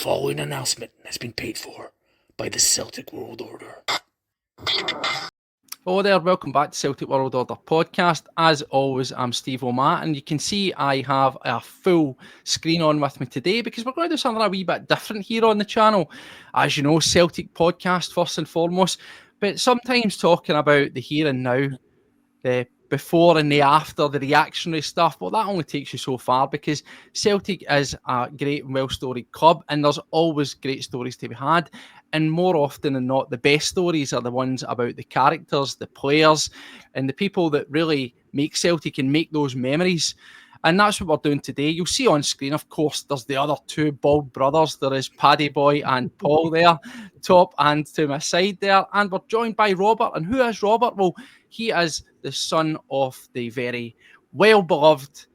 following announcement has been paid for by the Celtic World Order. Hello there, welcome back to Celtic World Order podcast. As always, I'm Steve O'Matt, and you can see I have a full screen on with me today because we're going to do something a wee bit different here on the channel. As you know, Celtic podcast first and foremost, but sometimes talking about the here and now, the before and the after, the reactionary stuff, well, that only takes you so far because Celtic is a great and well-storied club and there's always great stories to be had. And more often than not, the best stories are the ones about the characters, the players, and the people that really make Celtic and make those memories. And that's what we're doing today. You'll see on screen, of course, there's the other two bald brothers. There is Paddy Boy and Paul there, top and to my side there. And we're joined by Robert. And who is Robert? Well, he is the son of the very well-beloved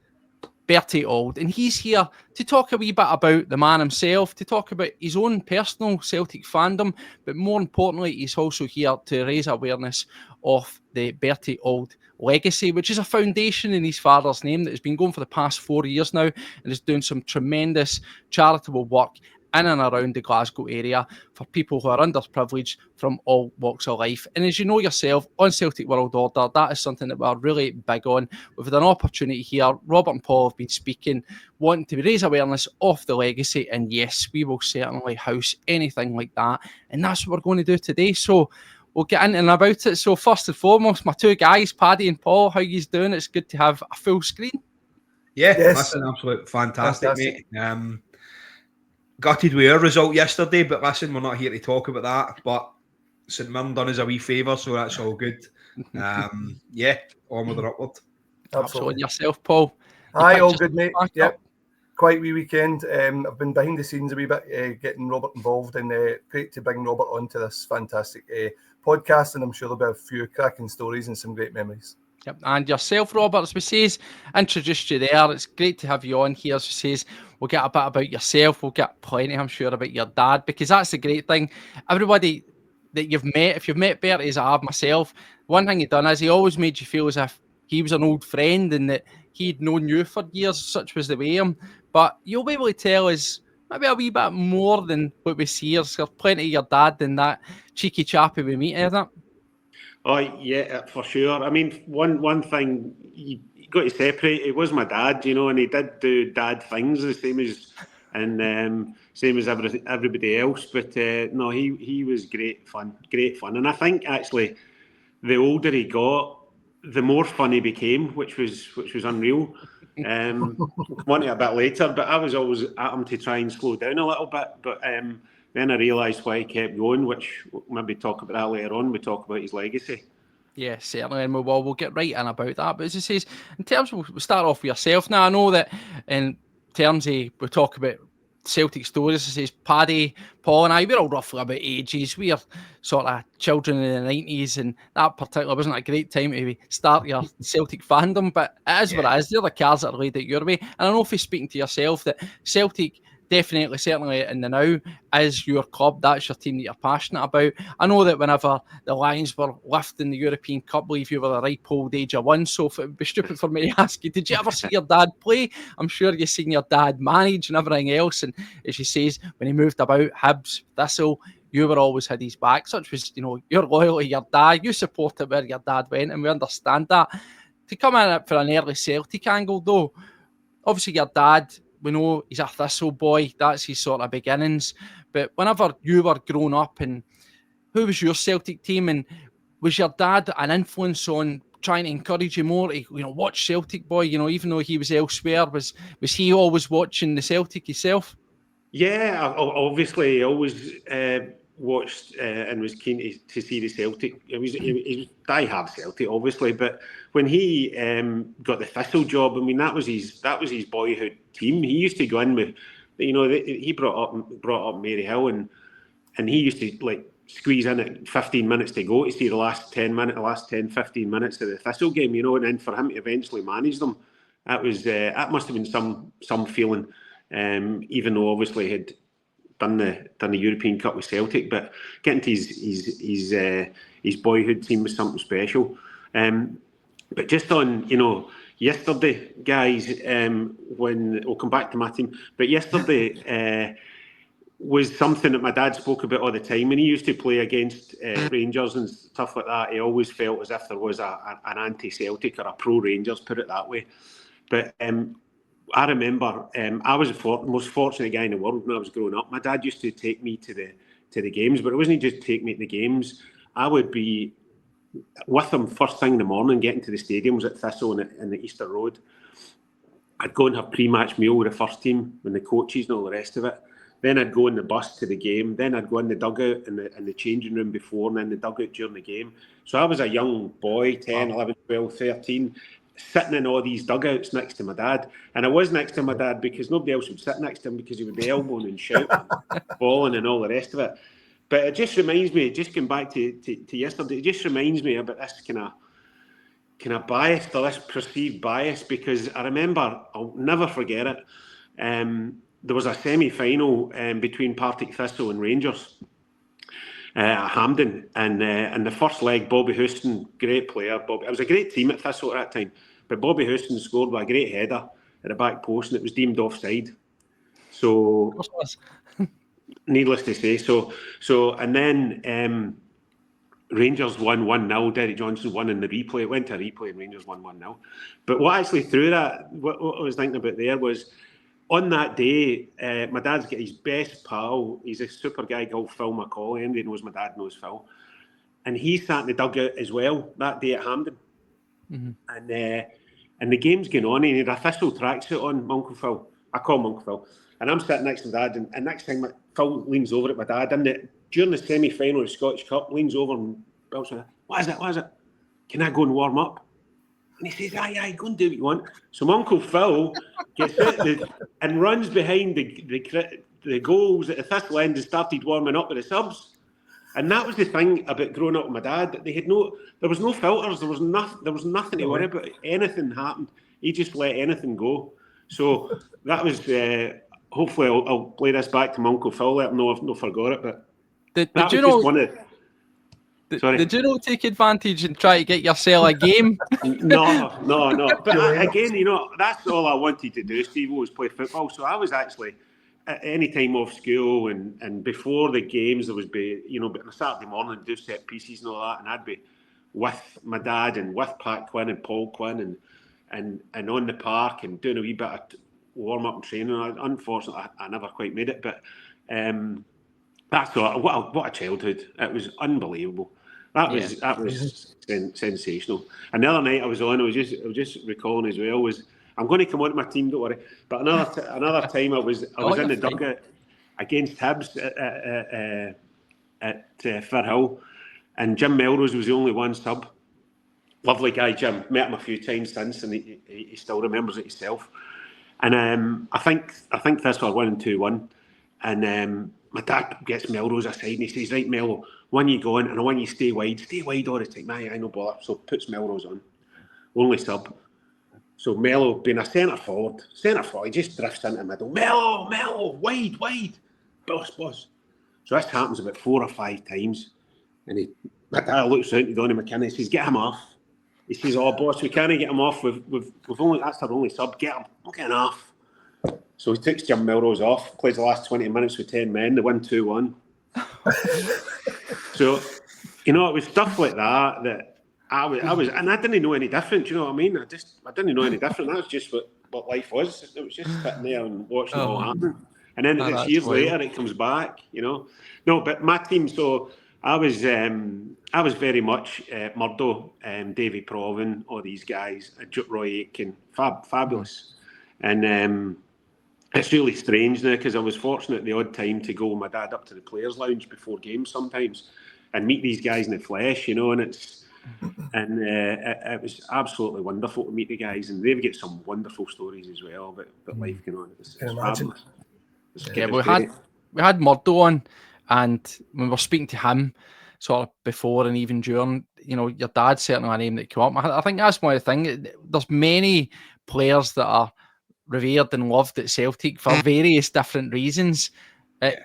Bertie Auld. And he's here to talk a wee bit about the man himself, to talk about his own personal Celtic fandom, but more importantly, he's also here to raise awareness of the Bertie Auld Legacy, which is a foundation in his father's name that has been going for the past 4 years now and is doing some tremendous charitable work in and around the Glasgow area for people who are underprivileged from all walks of life. And as you know yourself, on Celtic World Order, that is something that we're really big on. We've had an opportunity here. Robert and Paul have been speaking, wanting to raise awareness of the legacy. And yes, we will certainly house anything like that. And that's what we're going to do today. So we'll get into and about it. So first and foremost, my two guys, Paddy and Paul, how you doing? It's good to have a full screen. Yeah, that's an absolute fantastic, mate. Gutted with our result yesterday, but listen, we're not here to talk about that. But St Mirren done us a wee favour, so that's all good. Yeah, onward and upward. Absolutely. Yourself, Paul? Aye, all good, mate. Yep. Quite a wee weekend. I've been behind the scenes a wee bit, getting Robert involved, and great to bring Robert onto this fantastic podcast, and I'm sure there'll be a few cracking stories and some great memories. Yep. And yourself, Robert, as we says, introduced you there. It's great to have you on here. As we says, we'll get a bit about yourself. We'll get plenty, I'm sure, about your dad, because that's the great thing. Everybody that you've met, if you've met Bertie as I have myself, one thing he done is he always made you feel as if he was an old friend and that he'd known you for years. Such was the way him. But you'll be able to tell us maybe a wee bit more than what we see here. There's plenty of your dad than that cheeky chappy we meet, isn't it? Oh, yeah, for sure. I mean, one thing you got to separate, it was my dad, you know, and he did do dad things the same as everybody else. But no, he was great fun. And I think actually the older he got, the more fun he became, which was unreal. Come on to it a bit later, but I was always at him to try and slow down a little bit. But then I realised why he kept going, which we'll maybe talk about that later on. We talk about his legacy. Yeah, certainly, and we'll get right in about that. But as it says, in terms of, we'll start off with yourself. Now, I know that in terms of, we talk about Celtic stories, it says Paddy, Paul and I, we're all roughly about ages. We are sort of children in the 90s, and that particular wasn't a great time to start your Celtic fandom, but it is what it is. They're the cards that are laid out your way. And I know if you're speaking to yourself that Celtic definitely, certainly in the now, is your club. That's your team that you're passionate about. I know that whenever the Lions were lifting the European Cup, I believe you were the ripe old age of one, so it would be stupid for me to ask you, did you ever see your dad play? I'm sure you've seen your dad manage and everything else, and as she says, when he moved about, Hibs, Thistle, you were always had his back. Such was, you know, your loyalty, your dad, you supported where your dad went, and we understand that. To come in for an early Celtic angle, though, obviously your dad, we know he's a Thistle boy, that's his sort of beginnings. But whenever you were growing up, and who was your Celtic team, and was your dad an influence on trying to encourage you more to, you know, watch Celtic, boy, you know, even though he was elsewhere, was he always watching the Celtic himself? Yeah, obviously he always watched and was keen to see the Celtic. He was die-hard Celtic, obviously, but when he got the Thistle job, I mean, that was his boyhood team. He used to go in with, you know, he brought up Mary Hill, and he used to like squeeze in at 15 minutes to go to see the last 10, 15 minutes of the Thistle game, you know, and then for him to eventually manage them, that must have been some feeling. Even though obviously he had done the European Cup with Celtic, but getting to his boyhood team was something special. But just on, you know, yesterday, guys, when we'll come back to my team, but yesterday was something that my dad spoke about all the time. When he used to play against Rangers and stuff like that, he always felt as if there was an anti-Celtic or a pro-Rangers, put it that way. But I remember I was the most fortunate guy in the world when I was growing up. My dad used to take me to the games, but it wasn't just take me to the games. I would be with him first thing in the morning, getting to the stadiums at Thistle and the Easter Road. I'd go and have pre-match meal with the first team and the coaches and all the rest of it. Then I'd go in the bus to the game. Then I'd go in the dugout in the changing room before, and then the dugout during the game. So I was a young boy, 10, 11, 12, 13, sitting in all these dugouts next to my dad. And I was next to my dad because nobody else would sit next to him because he would be elbowing and shouting, falling and all the rest of it. But it just reminds me, just going back to yesterday, it just reminds me about this kind of bias, or this perceived bias, because I remember, I'll never forget it, there was a semi-final between Partick Thistle and Rangers at Hampden, and the first leg, Bobby Houston, great player. It was a great team at Thistle at that time, but Bobby Houston scored with a great header at the back post, and it was deemed offside. So, needless to say, and then Rangers won 1-0. Derek Johnson won in the replay. It went to a replay, and Rangers won 1-0. But what actually threw that, what I was thinking about there was, on that day, my dad's got his best pal. He's a super guy called Phil McCauley. Anybody knows my dad knows Phil. And he sat in the dugout as well that day at Hampden. Mm-hmm. And the game's going on, and he had a Thistle tracksuit on, my Uncle Phil. I call him Uncle Phil. And I'm sitting next to my dad, and next thing, Phil leans over at my dad. And during the semi-final of the Scottish Cup, leans over and belts me, What is it? Can I go and warm up? And he says, aye, go and do what you want. So my Uncle Phil gets out and runs behind the goals at the Thistle end and started warming up with the subs. And that was the thing about growing up with my dad, that there was no filters, there was nothing to worry about. Anything happened, he just let anything go. So that was, hopefully I'll play this back to my Uncle Phil, let him know I've not forgot it, but that was just one of... Sorry. Did you not take advantage and try to get yourself a game? No. But again, that's all I wanted to do, Steve, was play football. So I was actually, at any time off school and before the games, there was but on a Saturday morning, I'd do set pieces and all that, and I'd be with my dad and with Pat Quinn and Paul Quinn and on the park and doing a wee bit of warm-up and training. Unfortunately, I never quite made it, but that's what a childhood. It was unbelievable. That was sensational. And the other night I was just recalling as well, was I'm going to come on to my team, don't worry. But another time I was in the dugout against Hibs at Firhill, and Jim Melrose was the only one sub. Lovely guy, Jim. Met him a few times since, and he still remembers it himself. And I think this was 1-2-1, and my dad gets Melrose aside and he says, right, Mello, when you go in, and I want you to stay wide all the time. I no bother. So puts Melrose on, only sub. So Mello, being a centre forward, he just drifts into the middle. Mello, wide, boss. So this happens about 4 or 5 times, and my dad looks out to Donny McKinnon and says, get him off. He says, oh boss, we can't get him off. We've only, that's our only sub. Get him, we'll get him off. So he takes Jim Melrose off, plays the last 20 minutes with 10 men, they win 2-1. So, it was stuff like that I was, and I didn't know any different, do you know what I mean? I didn't know any different. That was just what life was. It was just sitting there and watching it all happen. And then it's years later, it comes back, No, but my team, so I was very much Murdo, Davy Provan, all these guys, Roy Aitken, fabulous. And it's really strange now, because I was fortunate the odd time to go with my dad up to the players' lounge before games sometimes and meet these guys in the flesh, and it was absolutely wonderful to meet the guys, and they've got some wonderful stories as well about life going on. It's fabulous. We had Murdo on, and when we were speaking to him sort of before and even during, your dad's certainly a name that came up. I think that's one of the things. There's many players that are revered and loved at Celtic for various different reasons.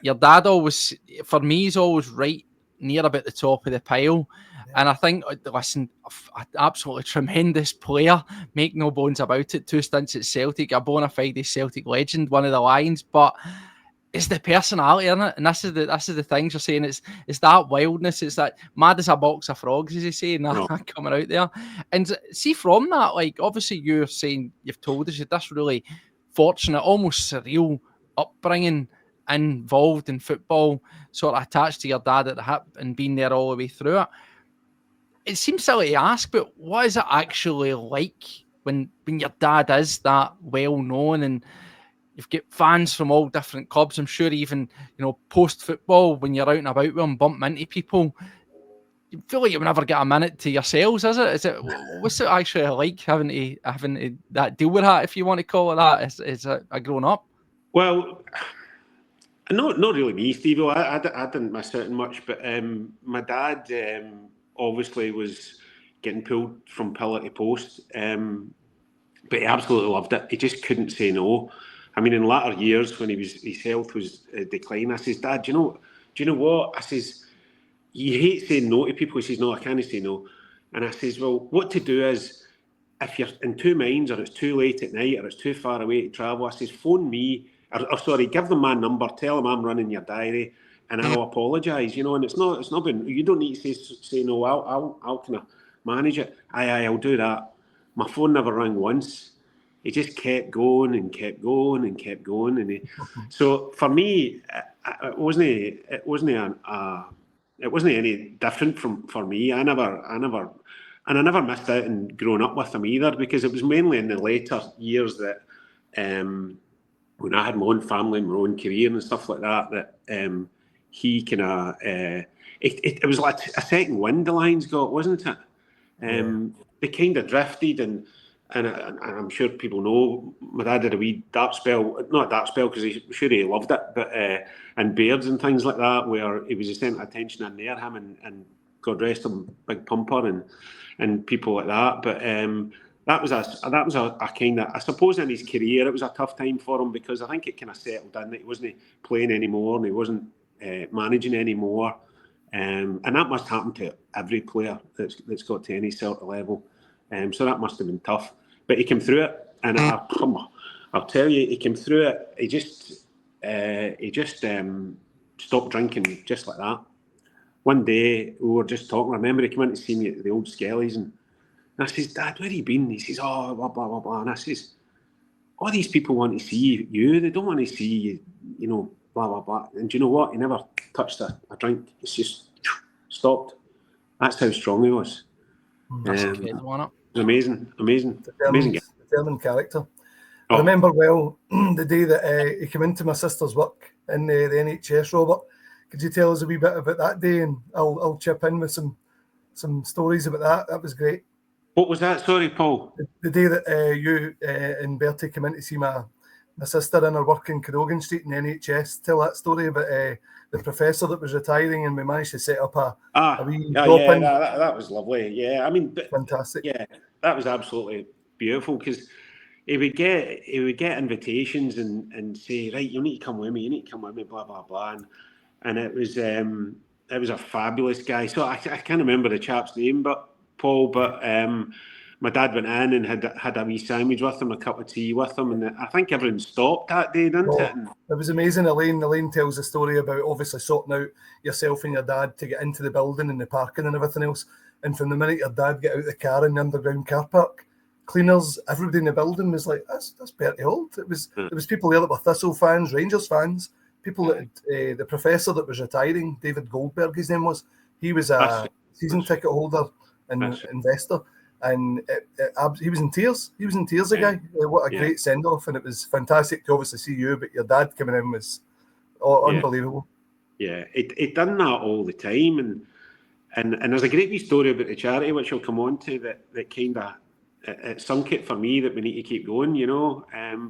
Your dad always, for me, is always right near about the top of the pile. And I think, listen, an absolutely tremendous player, make no bones about it. 2 stints at Celtic, a bona fide Celtic legend, one of the Lions. But it's the personality, isn't it? And this is the things you're saying. It's that wildness. It's that mad as a box of frogs, as you say, and that coming out there. And see, from that, like, obviously you're saying, you've told us you had this really fortunate, almost surreal upbringing involved in football, sort of attached to your dad at the hip and being there all the way through it. It seems silly to ask, but what is it actually like when your dad is that well known and you've got fans from all different clubs? I'm sure even, post football, when you're out and about with them, bump into people, you feel like you never get a minute to yourselves, is it? What's it actually like having to that deal with that, if you want to call it that, as a grown up? Well, not really me, Steve. I didn't miss out much, but my dad obviously was getting pulled from pillar to post, but he absolutely loved it. He just couldn't say no. I mean, in latter years, when his health was declining, I says, Dad, do you know what? I says, you hate saying no to people. He says, no, I can't say no. And I says, well, what to do is, if you're in two minds, or it's too late at night, or it's too far away to travel, I says, phone me, give them my number, tell them I'm running your diary, and I'll apologise, and it's not been, you don't need to say no, I'll kind of manage it. Aye, I'll do that. My phone never rang once. He just kept going and kept going and kept going, and so for me, it wasn't any different for me. I never missed out in growing up with him either, because it was mainly in the later years that when I had my own family, my own career and stuff like that, he kind of it was like a second wind the Lions got, wasn't it? They kind of drifted, and I'm sure people know my dad had a wee dark spell, not a dark spell because I'm sure he loved it, but and Beards and things like that, where he was a centre of attention in there, him and God rest him, Big Pumper and people like that. But that was a kind of, I suppose in his career it was a tough time for him, because I think it kind of settled in that he wasn't playing anymore and he wasn't managing anymore, and that must happen to every player that's got to any sort of level. So that must have been tough, but he came through it, and I'll tell you, he came through it. He just stopped drinking just like that. One day we were just talking. I remember he came in to see me at the old Skellies, and I says, Dad, where have you been? He says, oh, blah, blah, blah, blah. And I says, all these people want to see you. They don't want to see you, blah, blah, blah. And do you know what? He never touched a drink. It's just stopped. That's how strong he was. That's incredible, isn't it? Amazing Determined character. I remember well the day that he came into my sister's work in the NHS, Robert. Could you tell us a wee bit about that day? And I'll chip in with some stories about that. That was great. What was that? Sorry, Paul. The day that you and Bertie came in to see my sister in her work in Cadogan Street in the NHS. Tell that story about the professor that was retiring, and we managed to set up a wee drop-in. That was lovely. Yeah, I mean, fantastic. Yeah, that was absolutely beautiful, because he would get invitations and say, right, you need to come with me, blah blah blah, and it was a fabulous guy. So I can't remember the chap's name, but Paul, my dad went in and had a wee sandwich with him, a cup of tea with him, and I think everyone stopped that day, didn't it? It was amazing. Elaine tells the story about obviously sorting out yourself and your dad to get into the building and the parking and everything else. And from the minute your dad get out of the car in the underground car park, cleaners, everybody in the building was like, that's Bertie Auld. There was people there that were Thistle fans, Rangers fans, people that the professor that was retiring, David Goldberg, his name was. He was a season ticket holder and investor. And he was in tears. He was in tears, the guy. What a great send-off. And it was fantastic to obviously see you, but your dad coming in was unbelievable. Yeah, it done that all the time. And there's a great wee story about the charity, which I'll come on to, that kind of it sunk it for me that we need to keep going,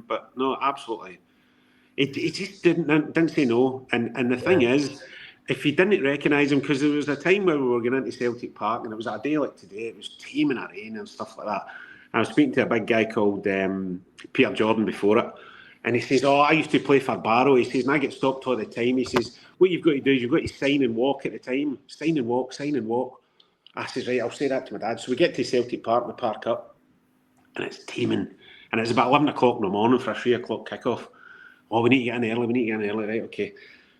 But no, absolutely. It just didn't say no. And the thing is, if you didn't recognise him, because there was a time where we were going into Celtic Park and it was a day like today, it was teeming of rain and stuff like that. I was speaking to a big guy called Peter Jordan before it, and he says, I used to play for Barrow. He says, and I get stopped all the time. He says, what you've got to do is you've got to sign and walk at the time. Sign and walk. I says, right, I'll say that to my dad. So we get to Celtic Park, we park up, and it's teeming. And it's about 11 o'clock in the morning for a 3 o'clock kickoff. oh, we need to get in early, right, okay.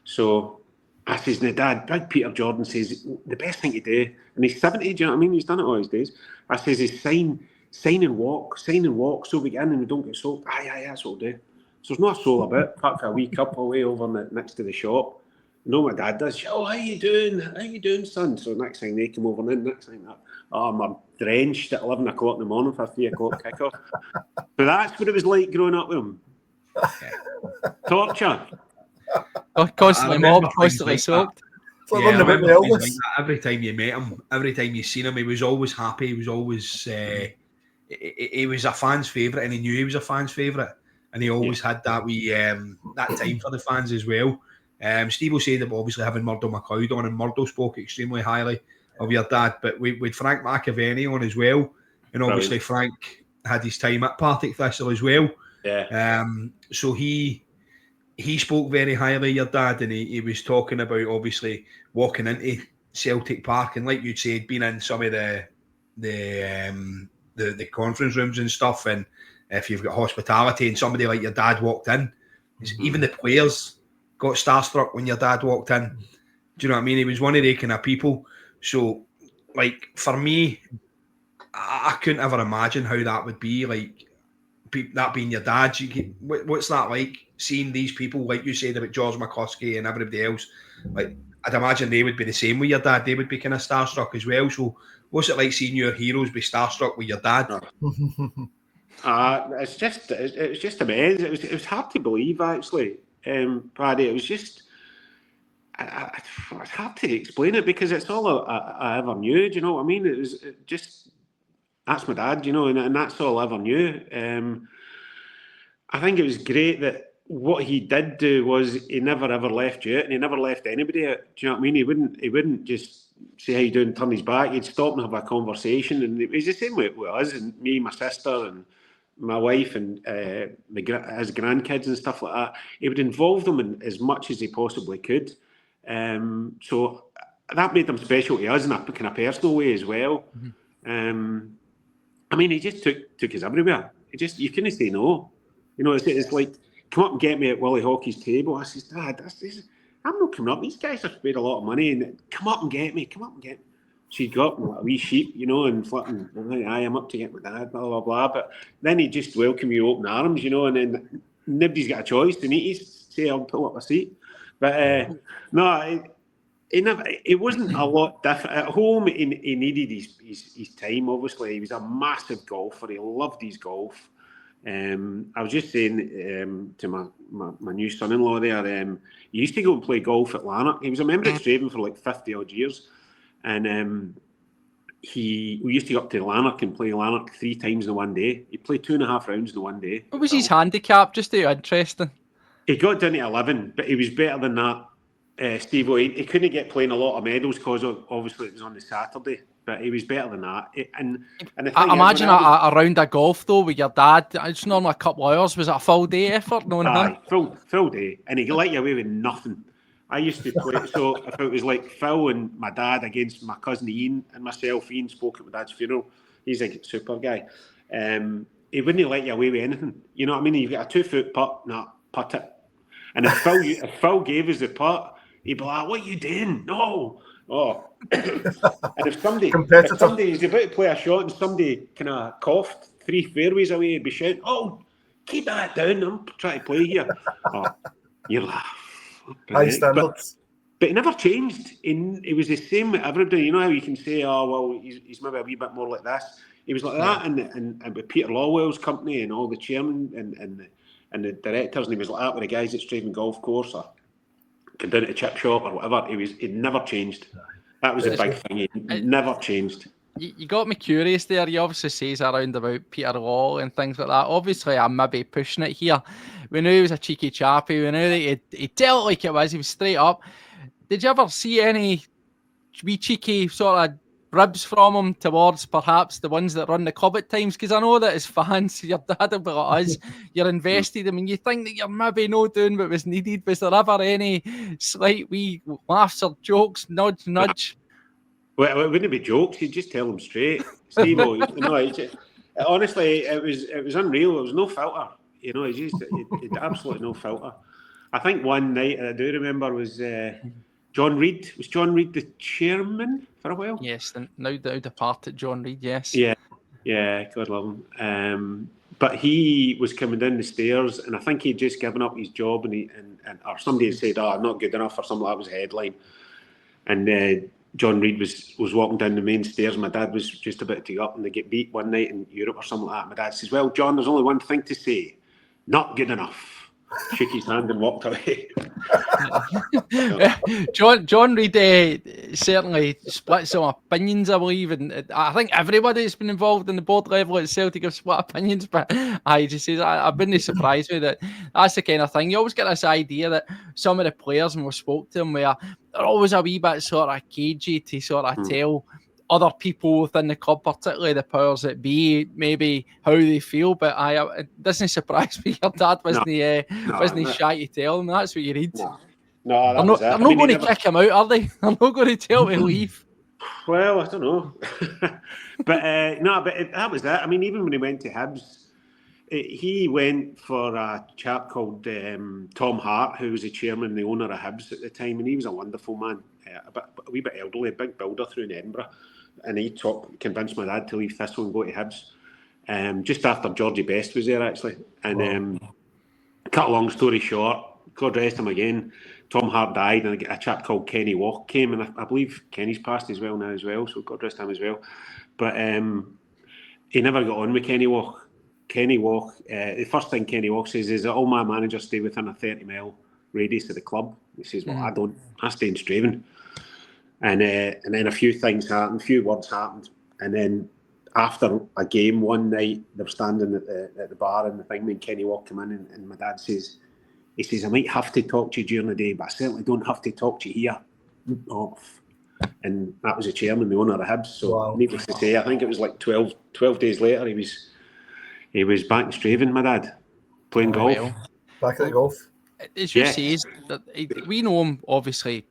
So I says, now Dad, Big Peter Jordan says, the best thing to do, and he's 70, do you know what I mean? He's done it all his days. I says, is sign and walk, so we get in and we don't get soaked. Aye, that's what we'll do. So there's not a soul about, apart from a wee couple away over next to the shop. You know what my dad does? Oh, how you doing, son? So next thing they come over, and then next thing that, oh, I'm drenched at 11 o'clock in the morning for a 3 o'clock kickoff. But that's what it was like growing up with him. Torture. Oh, constantly mobbed, constantly soaked. Every time you met him, every time you seen him, he was always happy. He was always he was a fan's favourite, and he knew he was a fan's favourite, and he always had that wee that time for the fans as well. Steve will say that obviously having Murdo McLeod on, and Murdo spoke extremely highly of your dad, but with Frank McAvenny on as well, and obviously Frank had his time at Partick Thistle as well. Yeah. So he spoke very highly of your dad, and he was talking about obviously walking into Celtic Park, and like you'd said, being in some of the conference rooms and stuff, and if you've got hospitality and somebody like your dad walked in, even the players got starstruck when your dad walked in. Do you know what I mean? He was one of the kind of people. So, like, for me, I couldn't ever imagine how that would be, like, that being your dad. What's that like, seeing these people, like you said about George McCluskey and everybody else? Like, I'd imagine they would be the same with your dad. They would be kind of starstruck as well. So what's it like seeing your heroes be starstruck with your dad? It's just amazing. It was hard to believe, actually, Paddy. It was just, it's hard to explain it, because it's all I ever knew. Do you know what I mean? It was just, that's my dad, you know, and that's all I ever knew. I think it was great that what he did do was he never ever left you out, and he never left anybody out. Do you know what I mean? He wouldn't just say how you doing, turn his back. He'd stop and have a conversation, and it was the same with us and me, my sister, and my wife, and his grandkids and stuff like that. He would involve them in as much as he possibly could. So that made them special to us in a kind of personal way as well. I mean, he just took us everywhere. You couldn't say no. You know, it's like, come up and get me at Willie Hockey's table. I says, Dad, I'm not coming up. These guys have paid a lot of money, and come up and get me. She'd go up like a wee sheep, you know, and flipping, I'm up to get my dad, blah, blah, blah. But then he'd just welcome you open arms, you know, and then nobody's got a choice to meet you. Say, I'll pull up a seat. But no, it wasn't a lot different. At home, he needed his time, obviously. He was a massive golfer. He loved his golf. I was just saying to my new son-in-law there, he used to go and play golf at Lanark. He was a member of Straven for like 50-odd years. And we used to go up to Lanark and play Lanark 3 times in one day. He played 2.5 rounds in one day. What was his handicap? Just interesting. He got down to 11, but he was better than that. Steve, he couldn't get playing a lot of medals because obviously it was on the Saturday, but he was better than that. I imagine a round of golf though with your dad. It's normally a couple of hours. Was it a full day effort? Aye, full day, and he let you away with nothing. I used to play, so if it was like Phil and my dad against my cousin Ian and myself, Ian spoke at my dad's funeral. He's a super guy. He wouldn't let you away with anything. You know what I mean? You've got a 2-foot putt, putt it. And if Phil gave us the putt, he'd be like, "What are you doing? No." Oh. And if somebody is about to play a shot and somebody kind of coughed 3 fairways away, he'd be shouting, "Oh, keep that down. I'm trying to play here." Oh, you laugh. High standards. But he never changed. It was the same with everybody. You know how you can say, "Oh, well, he's maybe a wee bit more like this." He was like that, and with Peter Lawwell's company and all the chairmen and the directors, and he was like that with the guys at Straven Golf Course or come down to the chip shop or whatever. He never changed. That was a big thing. He never changed. You got me curious there. You obviously says around about Peter Law and things like that. Obviously, I'm maybe pushing it here. We knew he was a cheeky chappy. We knew that he'd tell it like it was. He was straight up. Did you ever see any wee cheeky sort of ribs from him towards perhaps the ones that run the club at times? Because I know that as fans, your dad will be like us, you're invested. I mean, you think that you're maybe not doing what was needed. Was there ever any slight wee laughs or jokes, nudge? Well, it wouldn't be jokes. You'd just tell them straight. Steve, honestly, it was unreal. There was no filter. You know, he'd absolutely no filter. I think one night I do remember was John Reid. Was John Reid the chairman for a while? Yes, the now departed John Reid. Yes. Yeah, God love him. But he was coming down the stairs, and I think he'd just given up his job, and or somebody had said, "Oh, not good enough," or something. That was a headline. And John Reid was walking down the main stairs. My dad was just about to go up, and they get beat one night in Europe or something like that. My dad says, "Well, John, there's only one thing to say: not good enough." Shook his hand and walked away. John Reid certainly split some opinions, I believe, and I think everybody that's been involved in the board level at Celtic have split opinions. But I just says I've been surprised with it. That's the kind of thing. You always get this idea that some of the players, when we spoke to them, where they're always a wee bit sort of cagey to sort of tell other people within the club, particularly the powers that be, maybe how they feel. But it doesn't surprise me your dad wasn't shy to tell them. That's what you read. No, they're not going to kick him out, are they? They're not going to tell him to leave. Well, I don't know. but that was that. I mean, even when he went to Hibs, he went for a chap called Tom Hart, who was the chairman and the owner of Hibs at the time, and he was a wonderful man, a wee bit elderly, a big builder through in Edinburgh, and he convinced my dad to leave Thistle and go to Hibs, just after Georgie Best was there, actually. And cut a long story short, God rest him again, Tom Hart died, and a chap called Kenny Walk came, and I believe Kenny's passed as well now as well, so God rest him as well. But he never got on with Kenny Walk. The first thing Kenny Walk says is that all my managers stay within a 30-mile radius of the club. He says, well, I don't. I stay in Straven. And then a few things happened, a few words happened. And then after a game one night, they were standing at the bar and the thing, and Kenny Walk came in, and my dad says, I might have to talk to you during the day, but I certainly don't have to talk to you here. Off. And that was the chairman, the owner of Hibs. So needless to say, I think it was like 12 days later, he was back in Straven, my dad, playing golf. Well. Back at the golf. As you say, we know him obviously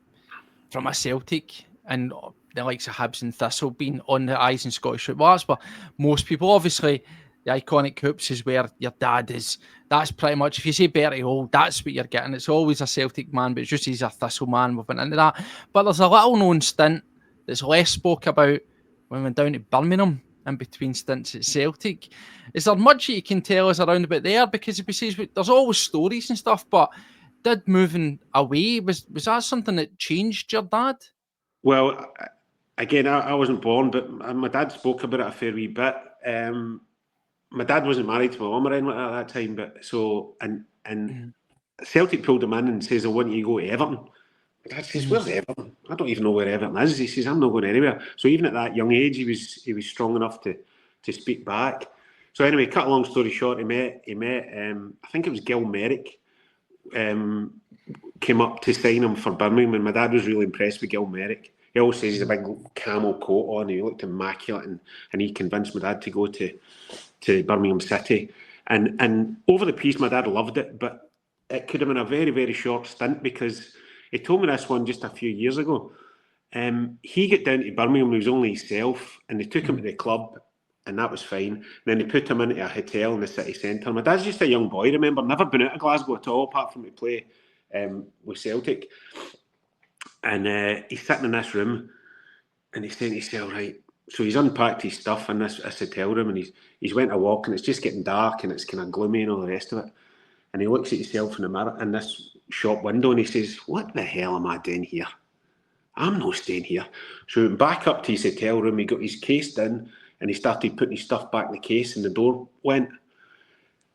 from a Celtic and the likes of Hibs and Thistle being on the eyes in Scottish football. But most people, obviously, the iconic hoops is where your dad is. That's pretty much, if you say Bertie Auld, that's what you're getting. It's always a Celtic man, but it's just he's a Thistle man. We've been into that. But there's a little known stint that's less spoke about when we went down to Birmingham in between stints at Celtic. Is there much that you can tell us around about there? Because if we say there's always stories and stuff, but did moving away, was that something that changed your dad? Well, again, I wasn't born, but my dad spoke about it a fair wee bit. My dad wasn't married to my mum or anything like that at that time, but so and Celtic pulled him in and says, "I want you to go to Everton." My dad says, "Where's Everton? I don't even know where Everton is." He says, "I'm not going anywhere." So even at that young age, he was strong enough to speak back. So anyway, cut a long story short, he met. I think it was Gil Merrick. Came up to sign him for Birmingham, and my dad was really impressed with Gil Merrick. He always says he's a big camel coat on. He looked immaculate, and he convinced my dad to go to Birmingham City. And over the piece, my dad loved it, but it could have been a very, very short stint, because he told me this one just a few years ago. He got down to Birmingham, he was only himself, and they took him to the club, and that was fine. And then they put him into a hotel in the city centre. My dad's just a young boy, remember, never been out of Glasgow at all, apart from to play with Celtic. And he's sitting in this room, and he's saying to himself, right, so he's unpacked his stuff in this hotel room, and he's went a walk, and it's just getting dark, and it's kind of gloomy and all the rest of it. And he looks at himself in the mirror in this shop window, and he says, "What the hell am I doing here? I'm not staying here." So he went back up to his hotel room, he got his case in, and he started putting his stuff back in the case, and the door went.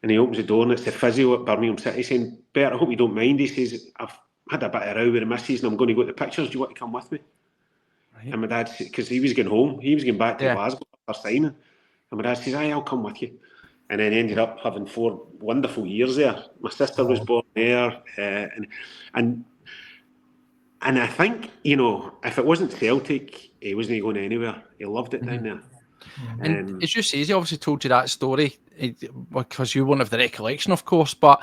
And he opens the door, and it's the physio at Birmingham City saying, "Bert, I hope you don't mind." He says, "I've had a bit of a row with the missus, and I'm going to go to the pictures. Do you want to come with me?" Right. And my dad, because he was going home, he was going back to Glasgow after signing. And my dad says, "Aye, I'll come with you." And then ended up having 4 wonderful years there. My sister was born there. And I think, if it wasn't Celtic, he wasn't going anywhere. He loved it down there. And as you say, he obviously told you that story because you won't have the recollection, of course, but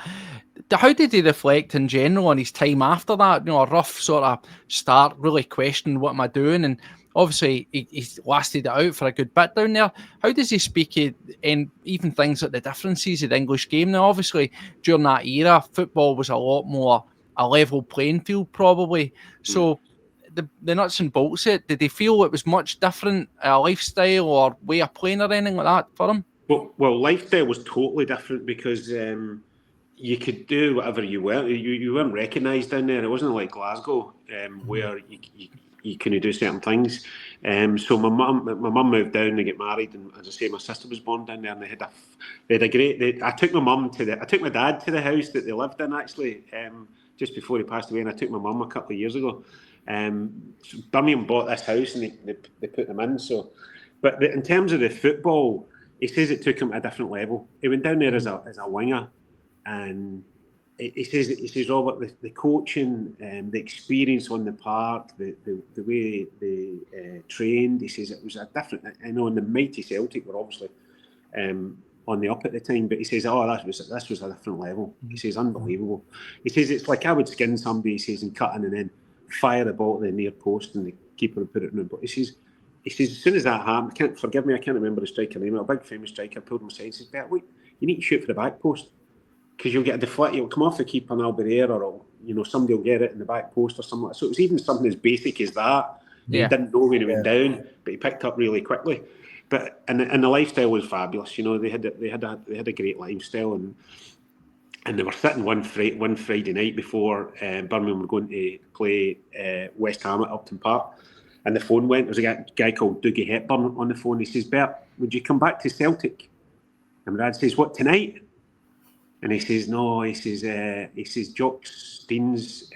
how did he reflect in general on his time after that? A rough sort of start, really questioning what am I doing, and obviously he's lasted it out for a good bit down there. How does he speak in even things like the differences of the English game? Now, obviously, during that era, football was a lot more a level playing field, probably. So the nuts and bolts of it, did he feel it was much different, lifestyle or way of playing or anything like that for him? Well, lifestyle was totally different because you could do whatever you were. You weren't recognised down there. It wasn't like Glasgow, where you couldn't do certain things. So my mum moved down to get married, and as I say, my sister was born down there, and they had a great. I took my dad to the house that they lived in actually, just before he passed away, and I took my mum a couple of years ago. So Birmingham bought this house and they put them in. So, but in terms of the football, he says it took him to a different level. He went down there as a winger, and he says Robert, the coaching, the experience on the park, the way they trained. He says it was a different. I know, and the mighty Celtic were obviously on the up at the time, but he says, this was a different level. He says, unbelievable. He says it's like I would skin somebody. He says, and cut in and then fire the ball to the near post, and the keeper would put it in. But he says as soon as that happened, I can't remember the striker name. A big famous striker pulled him aside and says, "Bert, wait, you need to shoot for the back post because you'll get a deflect. You'll come off the keeper and I'll be there, or somebody will get it in the back post or something like that." So it was even something as basic as that. Yeah. He didn't know when he went down, but he picked up really quickly. But and the lifestyle was fabulous. They had a great lifestyle, and they were sitting one Friday night before Birmingham were going to play West Ham at Upton Park. And the phone went. There was a guy called Dougie Hepburn on the phone. He says, "Bert, would you come back to Celtic?" And my dad says, "What, tonight?" And he says, "No." He says, "Jock Steens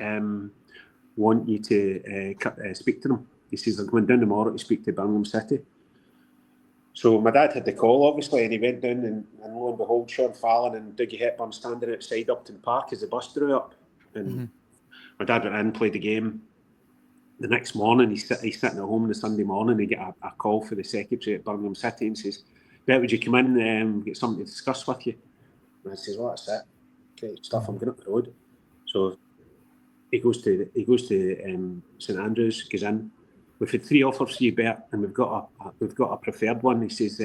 want you to speak to them." He says, "They're going down tomorrow to speak to Birmingham City." So my dad had the call, obviously, and he went down, and lo and behold, Sean Fallon and Dougie Hepburn standing outside Upton Park as the bus drew up. And my dad went in, played the game. The next morning, he's sitting at home on the Sunday morning, he get a call for the secretary at Birmingham City and says, "Bert, would you come in and get something to discuss with you?" And I says, "Well, that's it. Okay, stuff, I'm going up the road." So he goes to St Andrews, goes in. "We've had 3 offers for you, Bert, and we've got a preferred one." He says,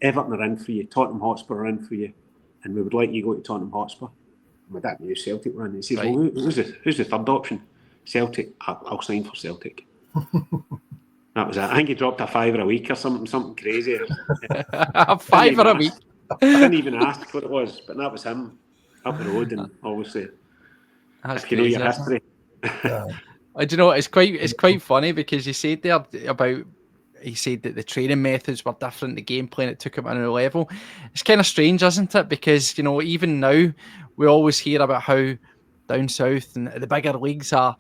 "Everton are in for you, Tottenham Hotspur are in for you, and we would like you to go to Tottenham Hotspur." My dad knew Celtic were in. He says, right. "Well, who's the third option?" "Celtic." "I'll sign for Celtic." That was it. I think he dropped a £5 a week or something crazy. A £5 a week. I didn't even ask what it was, but that was him up the road, and obviously, that's if you know your history. Do you know, it's quite funny because you said there about, he said that the training methods were different, the game plan, it took him to another level. It's kind of strange, isn't it? Because, even now, we always hear about how down south and the bigger leagues are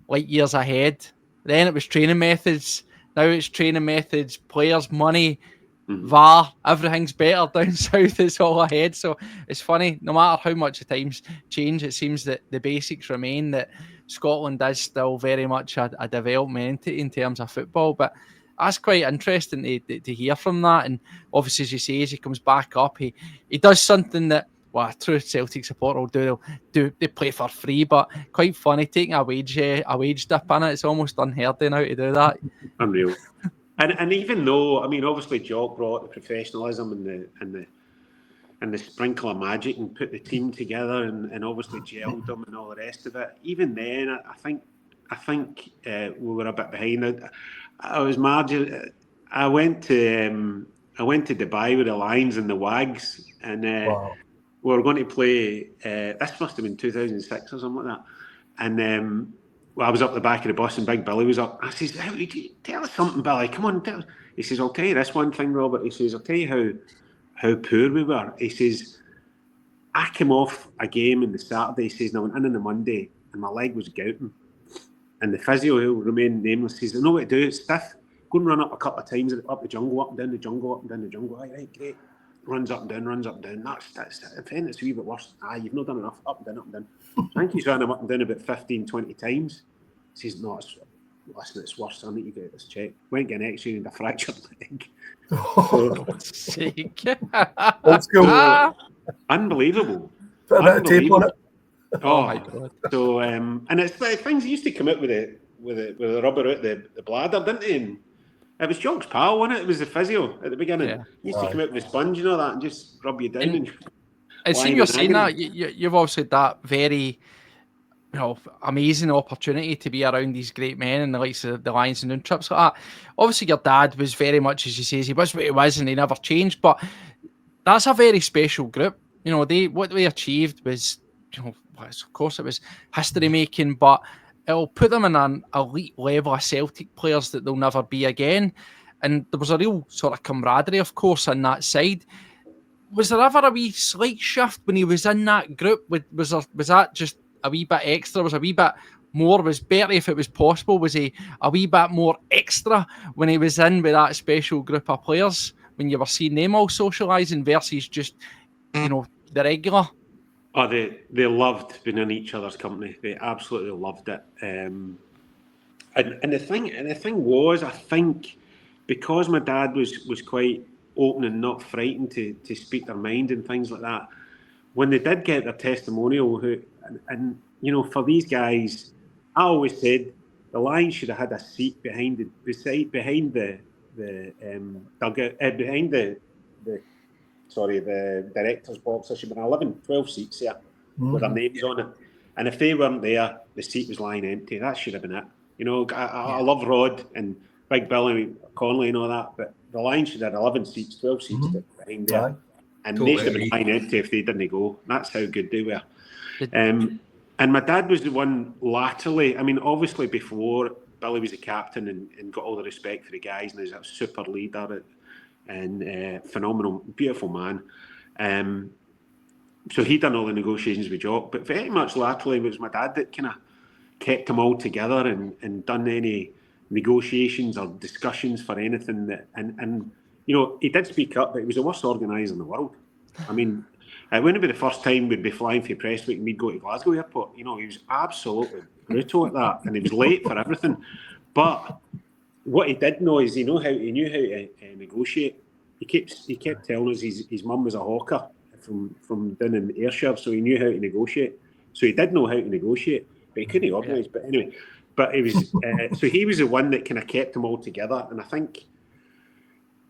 light years ahead. Then it was training methods. Now it's training methods, players, money, VAR, everything's better down south. It's all ahead. So it's funny, no matter how much the times change, it seems that the basics remain, that Scotland is still very much a development entity in terms of football. But that's quite interesting to hear from that. And obviously, as you say, as he comes back up, he does something that, well, a true Celtic supporter will do. They play for free, but quite funny taking a wage dip in it. It's almost unheard of now to do that. Unreal. And even though, I mean, obviously Jock brought the professionalism and the sprinkle of magic and put the team together and obviously gelled them and all the rest of it. Even then, I think we were a bit behind. I was margin. I went to Dubai with the Lions and the Wags, and wow. We were going to play. This must have been 2006 or something like that. And I was up the back of the bus, and Big Billy was up. I says, "Tell us something, Billy. Come on, tell us." He says, "I'll tell you this one thing, Robert." He says, "I'll tell you how poor we were." He says, "I came off a game on the Saturday," he says, "and I went in on the Monday, and my leg was gouting. And the physio, who will remain nameless, says, I know what to do, it's stiff. Go and run up a couple of times, up the jungle, up and down the jungle, up and down the jungle." Right, great. Runs up and down. That's if anything, it's a wee bit worse. You've not done enough. Up and down. I think he's ran him up and down about 15, 20 times. He says, "No, it's worse. I need to get this checked." Went get an X-ray and a fractured leg. God's sake. Let's go. Unbelievable. Put a bit of tape on it. Oh my God. So and it's like things used to come out with the rubber out the bladder, didn't they? And It was Jock's pal, wasn't it? It was the physio at the beginning. Yeah. He used to come out with a sponge and all that and just rub you down. And seeing you're saying that, you've also had that very, amazing opportunity to be around these great men and the likes of the Lions and Noon trips like that. Obviously, your dad was very much, as you say, he was what he was and he never changed, but that's a very special group. What they achieved was, of course, it was history making, but it'll put them in an elite level of Celtic players that they'll never be again. And there was a real sort of camaraderie, of course, on that side. Was there ever a wee slight shift when he was in that group? Was that just a wee bit extra? Was a wee bit more? Was Bertie, if it was possible, was he a wee bit more extra when he was in with that special group of players? When you were seeing them all socialising versus just, the regular? Oh, they loved being in each other's company. They absolutely loved it. And the thing was, I think, because my dad was quite open and not frightened to speak their mind and things like that, when they did get their testimonial, and for these guys, I always said the Lions should have had a seat behind the dugout, behind the director's box. There should have been 12 seats there with their names on it. And if they weren't there, the seat was lying empty. That should have been it. I love Rod and Big Billy Connolly and all that, but the Lions should have had 11 seats, 12 seats behind there. Right. And Totally they should have been lying empty if they didn't go. That's how good they were. And my dad was the one latterly, obviously before, Billy was a captain and got all the respect for the guys and he's a super leader and phenomenal, beautiful man. So he done all the negotiations with Jock, but very much latterly it was my dad that kind of kept them all together and done any negotiations or discussions for anything that and he did speak up, but he was the worst organiser in the world. It wouldn't be the first time we'd be flying for Prestwick and we'd go to Glasgow airport. He was absolutely brutal at that and he was late for everything. But what he did know is he knew how to negotiate. He kept telling us his mum was a hawker from down in Ayrshire, so he knew how to negotiate. So he did know how to negotiate, but he couldn't organise. But anyway, but it was so he was the one that kind of kept them all together, and I think,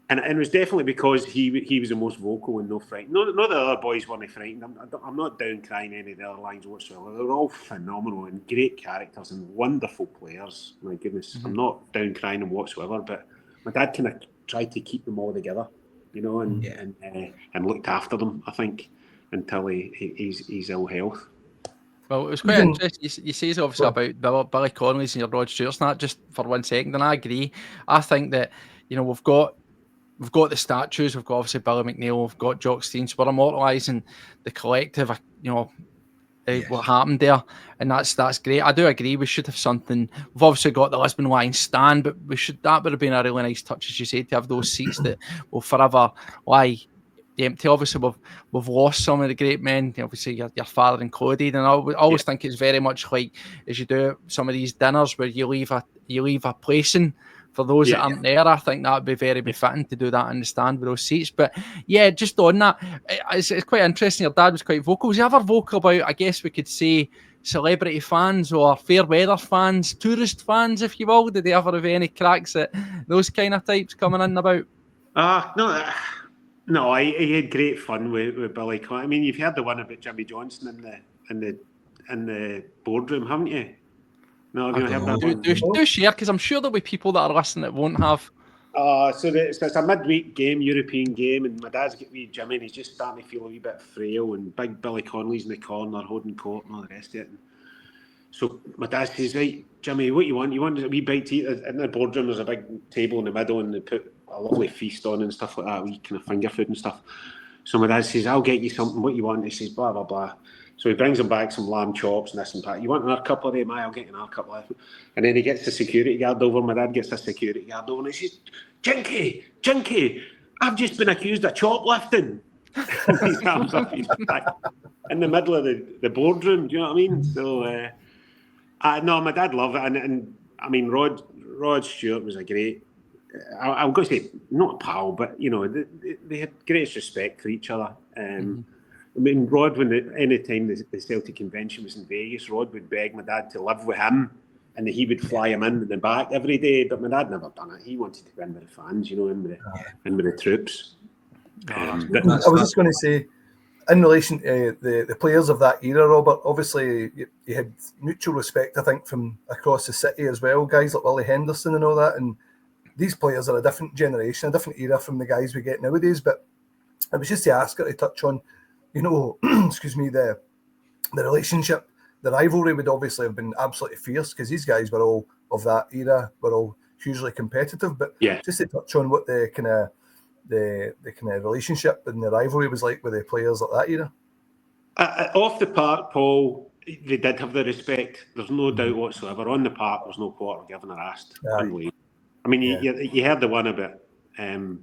and it was definitely because he was the most vocal and no frightened. No, the other boys weren't frightened. I'm not down crying any of the other lines whatsoever. They were all phenomenal and great characters and wonderful players. My goodness, I'm not down crying them whatsoever. But my dad kind of tried to keep them all together, and looked after them. I think until he's ill health. Well, it was quite interesting. You say obviously about Billy Connolly's and your Rod Stewart's and that, just for 1 second, and I agree. I think that we've got the statues, we've got obviously Billy McNeil, we've got Jock Stein, so we're immortalising the collective, what happened there, and that's great. I do agree we should have something. We've obviously got the Lisbon Lion stand, but that would have been a really nice touch, as you said, to have those seats that will forever lie empty. Obviously we've lost some of the great men, obviously your father included, and I always think it's very much like as you do some of these dinners where you leave a placing for those that aren't there. I think that would be very befitting to do that in the stand with those seats. But just on that, it's quite interesting. Your dad was quite vocal. Was he ever vocal about, I guess we could say, celebrity fans or fair weather fans, tourist fans, if you will? Did they ever have any cracks at those kind of types coming in about? No, he had great fun with Billy Connolly. You've heard the one about Jimmy Johnson in the boardroom, haven't you? No, have you heard that one? Do share, because I'm sure there'll be people that are listening that won't have. So it's a midweek game, European game, and my dad's got wee Jimmy, and he's just starting to feel a wee bit frail, and big Billy Connolly's in the corner, holding court and all the rest of it. And so my dad says, right, Jimmy, what you want? You want a wee bite to eat? In the boardroom, there's a big table in the middle, and they put a lovely feast on and stuff like that, wee kind of finger food and stuff. So my dad says, I'll get you something, what you want? He says, blah, blah, blah. So he brings him back some lamb chops and this and that. You want another couple of them? I'll get you another couple of them. And then he gets the security guard over. My dad gets the security guard over and he says, Jinky, I've just been accused of choplifting. His arms up his back in the middle of the boardroom. Do you know what I mean? So, no, my dad loved it. And Rod Stewart was a great, I'm going to say, not a pal, but, they had greatest respect for each other. Rod, any time the Celtic convention was in Vegas, Rod would beg my dad to live with him and he would fly him in the back every day. But my dad never done it. He wanted to win with the fans, in with the troops. I was just going to say, in relation to the players of that era, Robert, obviously you had mutual respect, I think, from across the city as well, guys like Willie Henderson and all that. And these players are a different generation, a different era from the guys we get nowadays. But I was just to ask her to touch on, excuse me, the relationship, the rivalry would obviously have been absolutely fierce because these guys were all of that era, were all hugely competitive. But just to touch on what the kind of relationship and the rivalry was like with the players at that era. Off the park, Paul, they did have the respect. There's no doubt whatsoever. On the park, there's no quarter given or asked. Unbelievable. I mean, you heard the one about the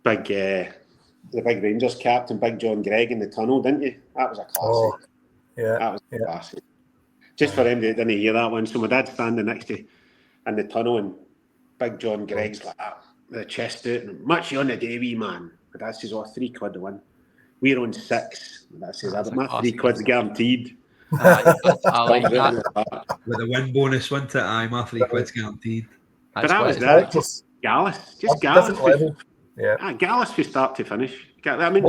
big Rangers captain, Big John Gregg in the tunnel, didn't you? That was a classic. That was a classic. Just for them, they didn't hear that one. So my dad's standing next to in the tunnel, and Big John Gregg's like that, with the chest out, and much you on the day, wee man. My dad says, £3 to win. We're on 6. My dad says, my £3 guaranteed. I like that. With the win bonus, wasn't it? Aye, my £3 guaranteed. But that was that. Just Gallus. Gallus from start to finish. I mean,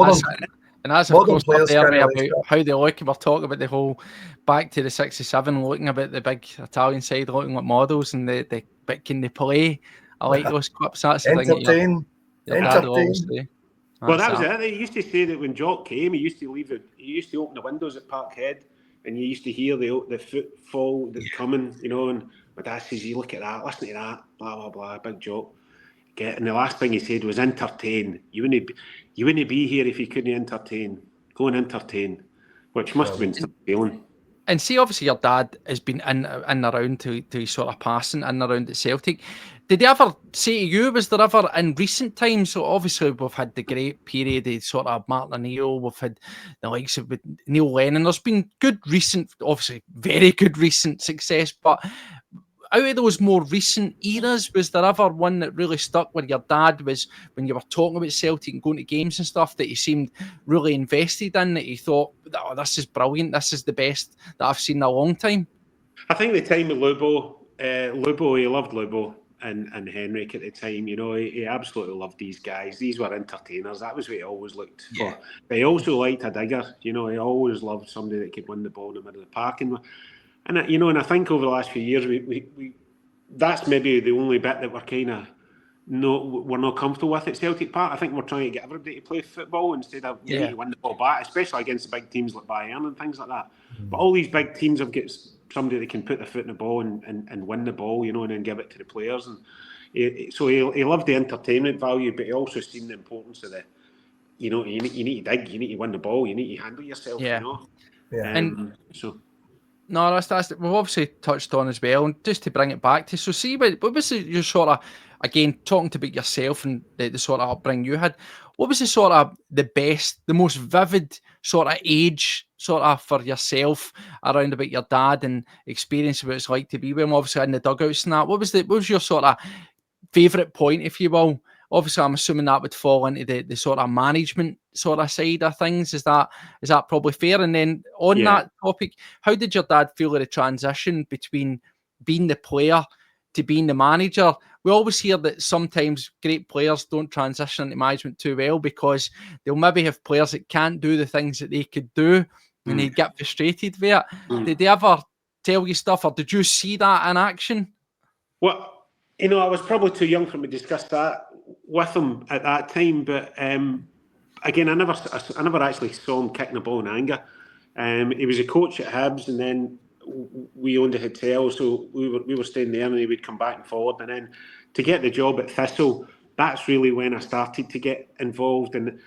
and that's of course up there about how they look. We're talking about the whole back to the 67, looking about the big Italian side, looking like models, and the bit can they play. I like those clips. That's the thing. Entertain. Well, that was it. They used to say that when Jock came, he used to open the windows at Parkhead, and you used to hear the footfall that's coming, and my dad says, you look at that, listen to that, blah, blah, blah, big Jock. And the last thing he said was entertain. You wouldn't be here if you couldn't entertain. Go and entertain, which must have been some feeling. And see, obviously your dad has been in and around to his sort of passing, in and around at Celtic. Did he ever say to you, was there ever in recent times, so obviously we've had the great period of sort of Martin O'Neill, we've had the likes of Neil Lennon, there's been good recent, obviously very good recent success, but out of those more recent eras, was there ever one that really stuck where your dad was, when you were talking about Celtic and going to games and stuff, that he seemed really invested in, that he thought, this is brilliant, this is the best that I've seen in a long time? I think the time with Lubo, he loved Lubo and Henrik at the time, he absolutely loved these guys. These were entertainers. That was what he always looked for. But he also liked a digger. He always loved somebody that could win the ball in the middle of the park. And I think over the last few years, we that's maybe the only bit that we're kind of we're not comfortable with at Celtic Park. I think we're trying to get everybody to play football instead of need to win the ball back, especially against the big teams like Bayern and things like that. But all these big teams have got somebody that can put their foot in the ball and win the ball, and then give it to the players. And so he loved the entertainment value, but he also seen the importance of the, you need to dig, you need to win the ball, you need to handle yourself. No, that's we've obviously touched on as well, and just to bring it back to, so see, what was your sort of, again, talking about yourself and the sort of upbringing you had, what was the sort of the best, the most vivid sort of age sort of for yourself around about your dad and experience of what it's like to be with him, obviously in the dugouts and that? What was your sort of favourite point, if you will? Obviously, I'm assuming that would fall into the sort of management sort of side of things. Is that probably fair? And then on that topic, how did your dad feel the transition between being the player to being the manager? We always hear that sometimes great players don't transition into management too well because they'll maybe have players that can't do the things that they could do and they get frustrated with it. Did they ever tell you stuff, or did you see that in action? Well, I was probably too young for me to discuss that with him at that time, but again, I never actually saw him kicking the ball in anger. He was a coach at Hibs, and then we owned a hotel, so we were staying there, and he would come back and forward. And then to get the job at Thistle, that's really when I started to get involved, and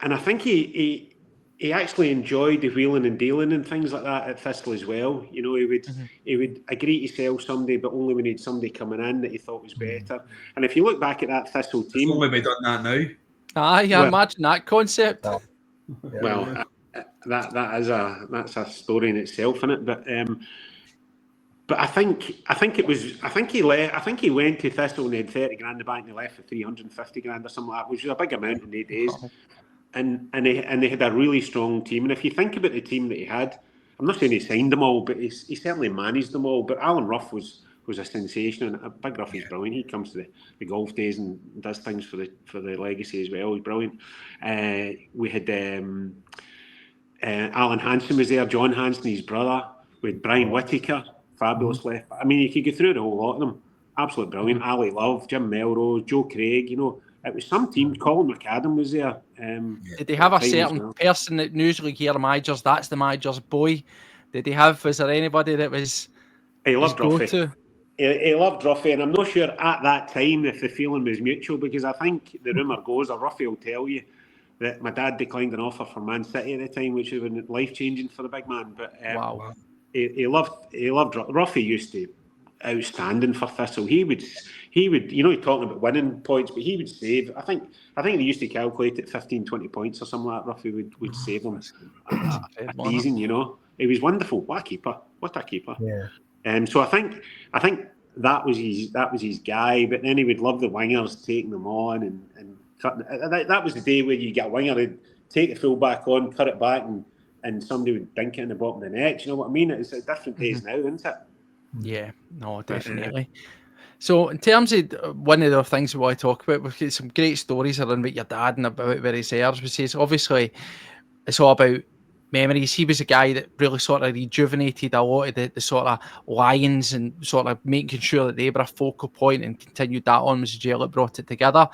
I think he actually enjoyed the wheeling and dealing and things like that at Thistle as well. He would agree to sell somebody, but only when he had somebody coming in that he thought was better. And if you look back at that Thistle team, we've maybe done that now. Imagine that concept. Well, that's a story in itself, isn't it? But I think he left. I think he went to Thistle and he had 30 grand in the bank, and he left for 350 grand or something like that, which was a big amount in the days. And they had a really strong team. And if you think about the team that he had, I'm not saying he signed them all, but he certainly managed them all. But Alan Rough was a sensation, and Big Rough is brilliant. He comes to the golf days and does things for the legacy as well. He's brilliant. We had Alan Hansen was there, John Hansen, his brother. We had Brian Whittaker, fabulous left. I mean, you could go through the whole lot of them. Absolutely brilliant. Ali Love, Jim Melrose, Joe Craig. You know, it was some team. Colin McAdam was there. Did they have a certain person that usually hear managers? That's the manager's boy. Did they have? Was there anybody that was? He loved Ruffy. He loved Ruffy, and I'm not sure at that time if the feeling was mutual, because I think the rumour goes, or Ruffy will tell you, that my dad declined an offer from Man City at the time, which would have been life-changing for the big man. But wow. He loved Ruffy. Used to outstanding for Thistle. He would, you know, he's talking about winning points, but he would save. I think they used to calculate it 15, 20 points or something like that. Ruffy would save them a season, you know. He was wonderful. What a keeper. Yeah. So I think that was his guy. But then he would love the wingers taking them on and cutting. That was the day where you get a winger who'd take the full back on, cut it back, and somebody would dink it in the bottom of the net. You know what I mean? It's a different days now, isn't it? Yeah, no, definitely. So in terms of one of the things we want to talk about, we've got some great stories around about your dad and about where his heirs was. Says obviously it's all about memories. He was a guy that really sort of rejuvenated a lot of the sort of Lions and sort of making sure that they were a focal point and continued that on was Jill that brought it together.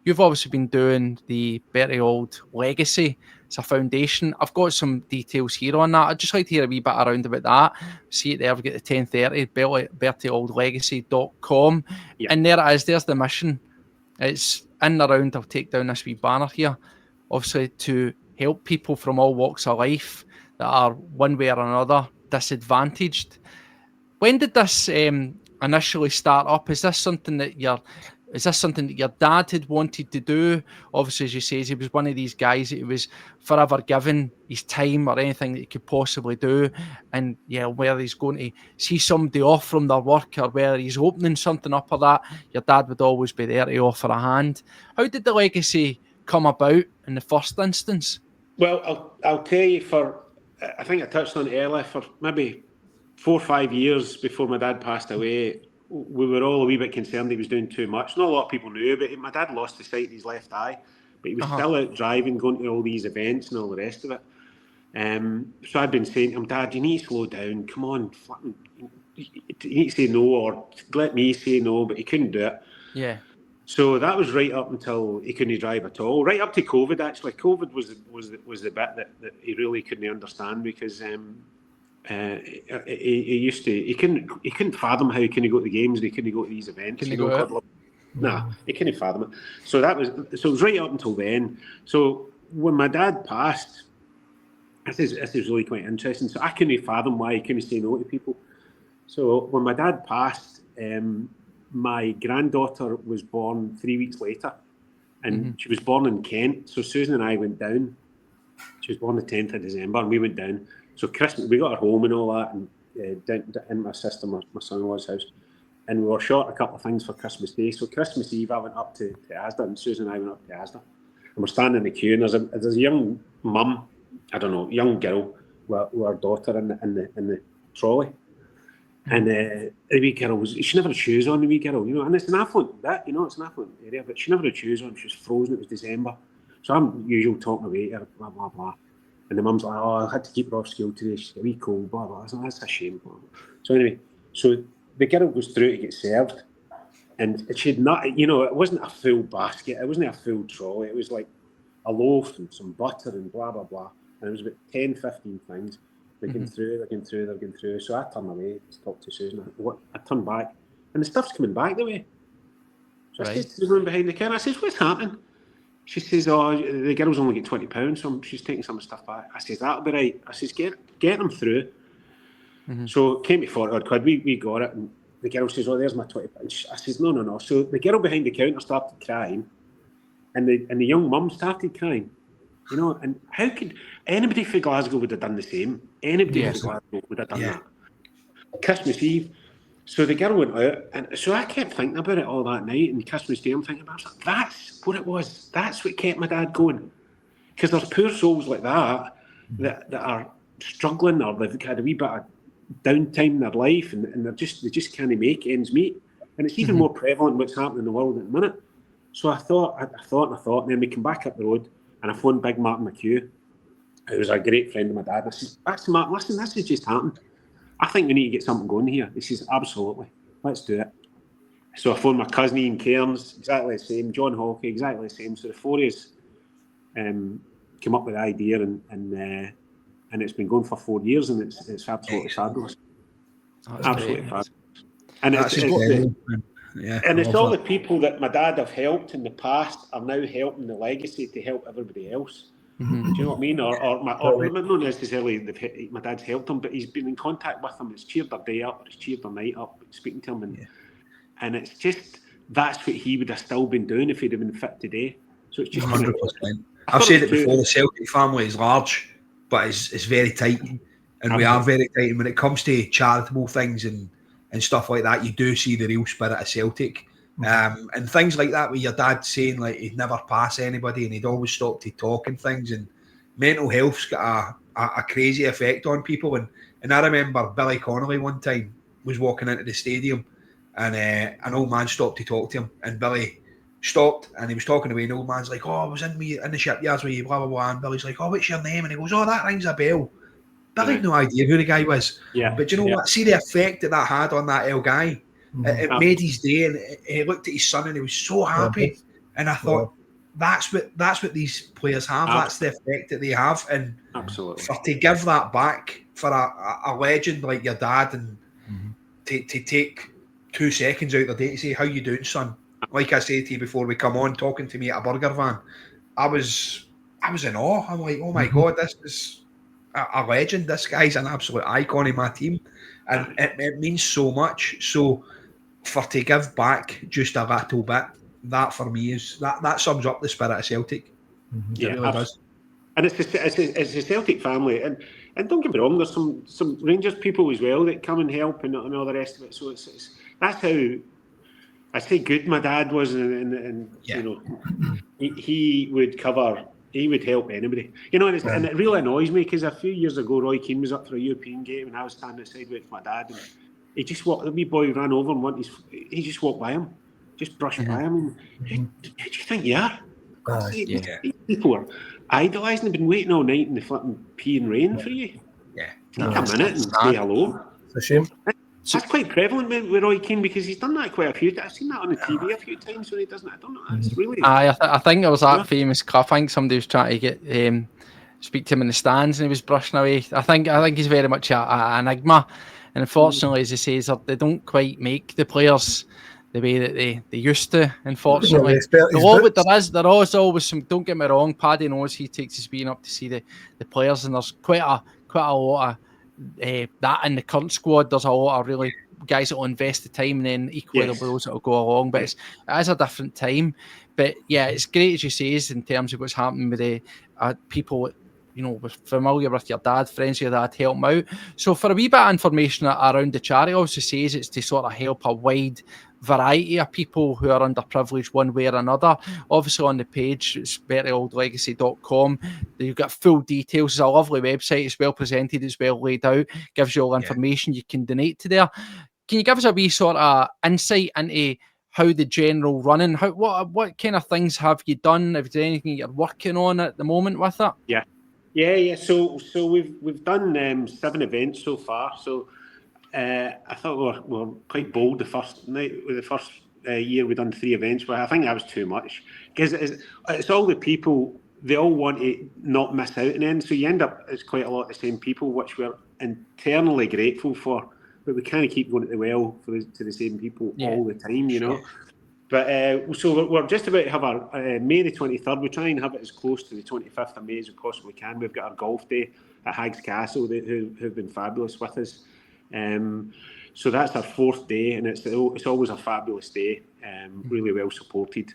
You've obviously been doing the Bertie Auld Legacy. It's a foundation. I've got some details here on that. I'd just like to hear a wee bit around about that. See it there. We've got the 10:30, bertieauldlegacy.com. Yep. And there it is. There's the mission. It's in and around. I'll take down this wee banner here. Obviously, to help people from all walks of life that are one way or another disadvantaged. When did this initially start up? Is this something that your dad had wanted to do? Obviously, as you say, he was one of these guys that was forever given his time or anything that he could possibly do. And yeah, whether he's going to see somebody off from their work or whether he's opening something up or that, your dad would always be there to offer a hand. How did the legacy come about in the first instance? Well, I'll tell you, I think I touched on it earlier, for maybe 4 or 5 years before my dad passed away, we were all a wee bit concerned he was doing too much. Not a lot of people knew, but my dad lost the sight of his left eye, but he was still out driving, going to all these events and all the rest of it. So I'd been saying to him, Dad, you need to slow down. Come on, you need to say no, or let me say no, but he couldn't do it. Yeah. So that was right up until he couldn't drive at all. Right up to COVID, actually. COVID was the bit that he really couldn't understand, because he couldn't fathom how he couldn't go to the games and he couldn't go to these events. He couldn't fathom it. So it was right up until then. So when my dad passed, this is really quite interesting. So I couldn't fathom why he couldn't say no to people. So when my dad passed, my granddaughter was born 3 weeks later, and she was born in Kent. So Susan and I went down. She was born the 10th of December, and we went down. So Christmas, we got her home and all that, and down in my sister, my son-in-law's house, and we were short a couple of things for Christmas Day. So Christmas Eve, I went up to Asda, and Susan and I went up to Asda, and we're standing in the queue, and there's a young mum, young girl with her daughter in the trolley. And the wee girl she never had shoes on, the wee girl, and it's an affluent bit, it's an affluent area, but she never had shoes on, she was frozen, it was December. So I'm usually talking away to her, blah, blah, blah. And the mum's like, I had to keep her off school today, she's a wee cold, blah, blah. So that's a shame. So anyway, the girl goes through to get served, and she'd not, it wasn't a full basket, it wasn't a full trolley, it was like a loaf and some butter and blah, blah, blah. And it was about 10, 15 things. They're going through. So I turn away to talk to Susan. I turn back, and the stuff's coming back the way. So I said to the woman behind the counter, I says, what's happening? She says, the girl's only get £20, so she's taking some of the stuff back. I says, that'll be right. I says, get them through. So it came to 40 odd quid. We got it, and the girl says, there's my £20. I says, no. So the girl behind the counter started crying, and the young mum started crying. And how could anybody from Glasgow would have done the same? Anybody from Glasgow would have done that. Christmas Eve, so the girl went out, and so I kept thinking about it all that night. And Christmas Day, I'm thinking about it. That's what it was. That's what kept my dad going. Because there's poor souls like that are struggling or they've had a wee bit of downtime in their life and they just can't make ends meet. And it's even more prevalent what's happening in the world at the minute. So I thought, and then we came back up the road and I phoned Big Martin McHugh, who was a great friend of my dad. And I said, "That's Martin, listen, this has just happened. I think we need to get something going here." He says, "Absolutely, let's do it." So I phoned my cousin Ian Cairns, exactly the same, John Hawkey, exactly the same. So the four of us came up with the idea and it's been going for 4 years and it's absolutely fabulous. Absolutely fabulous. And it's all the people that my dad have helped in the past are now helping the legacy to help everybody else. Do you know what I mean? Or not necessarily my dad's helped them, but he's been in contact with them. It's cheered their day up, or it's cheered their night up, speaking to him, and it's just that's what he would have still been doing if he'd have been fit today. So it's just 100%. I've said it before. The Celtic family is large, but it's very tight, and we are very tight. And when it comes to charitable things and stuff like that, you do see the real spirit of Celtic. And things like that, where your dad saying like he'd never pass anybody and he'd always stop to talk and things. And mental health's got a crazy effect on people. And I remember Billy Connolly one time was walking into the stadium, and an old man stopped to talk to him, and Billy stopped and he was talking away, and the old man's like, "Oh, I was in the shipyards with you, blah blah blah." And Billy's like, "Oh, what's your name?" And he goes, "Oh, that rings a bell." Billy had no idea who the guy was. But you know what? See the effect that had on that old guy. It made his day, and he looked at his son and he was so happy. And I thought, that's what these players have. That's the effect that they have. And for to give that back for a legend like your dad, and to take 2 seconds out of the day to say, "How you doing, son?" Like I said to you before we come on, talking to me at a burger van, I was in awe. I'm like, oh my God, this is a legend. This guy's an absolute icon in my team, and it means so much. So for to give back just a little bit, that for me is that sums up the spirit of Celtic. It really does. And it's a Celtic family, and don't get me wrong, there's some Rangers people as well that come and help and all the rest of it. So it's that's how I say good my dad was, and you know, he would help anybody, you know, and it really annoys me because a few years ago Roy Keane was up for a European game and I was standing outside with my dad, and he just walked, the wee boy ran over and he just walked by him, just brushed by him, and who do you think you are? These people are idolising, they've been waiting all night in the flipping pee and rain for you. Take a minute and say hello. It's a shame. That's quite prevalent with Roy Keane, because he's done that quite a few times. I've seen that on the TV a few times when he doesn't. I don't know. It's really. I think there was that famous cup. I think somebody was trying to get speak to him in the stands, and he was brushing away. I think he's very much an enigma, and unfortunately, as he says, they don't quite make the players the way that they used to. Unfortunately, there is always some. Don't get me wrong. Paddy knows he takes his being up to see the players, and there's quite a lot of. That in the current squad, there's a lot of really guys that will invest the time, and then equally there'll be those that will go along. But it is a different time. But yeah, it's great, as you say, in terms of what's happening with the people, you know, familiar with your dad, friends of your dad, help them out. So for a wee bit of information around the charity, also says it's to sort of help a wide variety of people who are underprivileged one way or another. Obviously on the page, it's bertieauldlegacy.com. You've got full details. It's a lovely website. It's well presented. It's well laid out. Gives you all information you can donate to there. Can you give us a wee sort of insight into how the general running, what kind of things have you done? If there's anything you're working on at the moment with it? Yeah. So we've done 7 events so far. So I thought we were quite bold the first night. The first year we done 3 events, but I think that was too much, because it's all the people, they all want to not miss out on it. So you end up, it's quite a lot of the same people, which we're internally grateful for, but we kind of keep going to the well to the same people all the time, you know. But so we're just about to have our May the 23rd. We try and have it as close to the 25th of May as we possibly can. We've got our golf day at Hags Castle, who've been fabulous with us. So that's our 4th day, and it's always a fabulous day. Really well supported.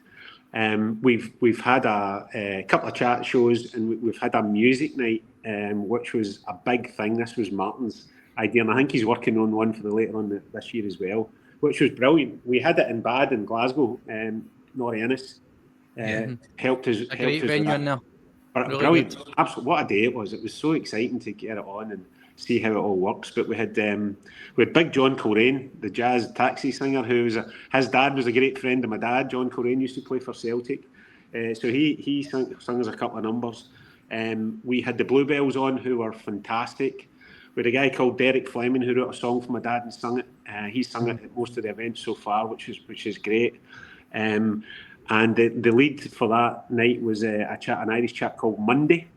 We've had a couple of chat shows, and we've had a music night, which was a big thing. This was Martin's idea, and I think he's working on one for the later on this year as well, which was brilliant. We had it in Bad in Glasgow. Norrie Innes helped us. A great venue in there. Really brilliant. good. Absolutely, what a day it was. It was so exciting to get it on and see how it all works. But we had Big John Coleraine, the jazz taxi singer, his dad was a great friend of my dad. John Coleraine used to play for Celtic, so he sung us a couple of numbers. We had the Bluebells on, who were fantastic. We had a guy called Derek Fleming who wrote a song for my dad and sung it. He sung it at most of the events so far, which is great. And the lead for that night was an Irish chap called Monday,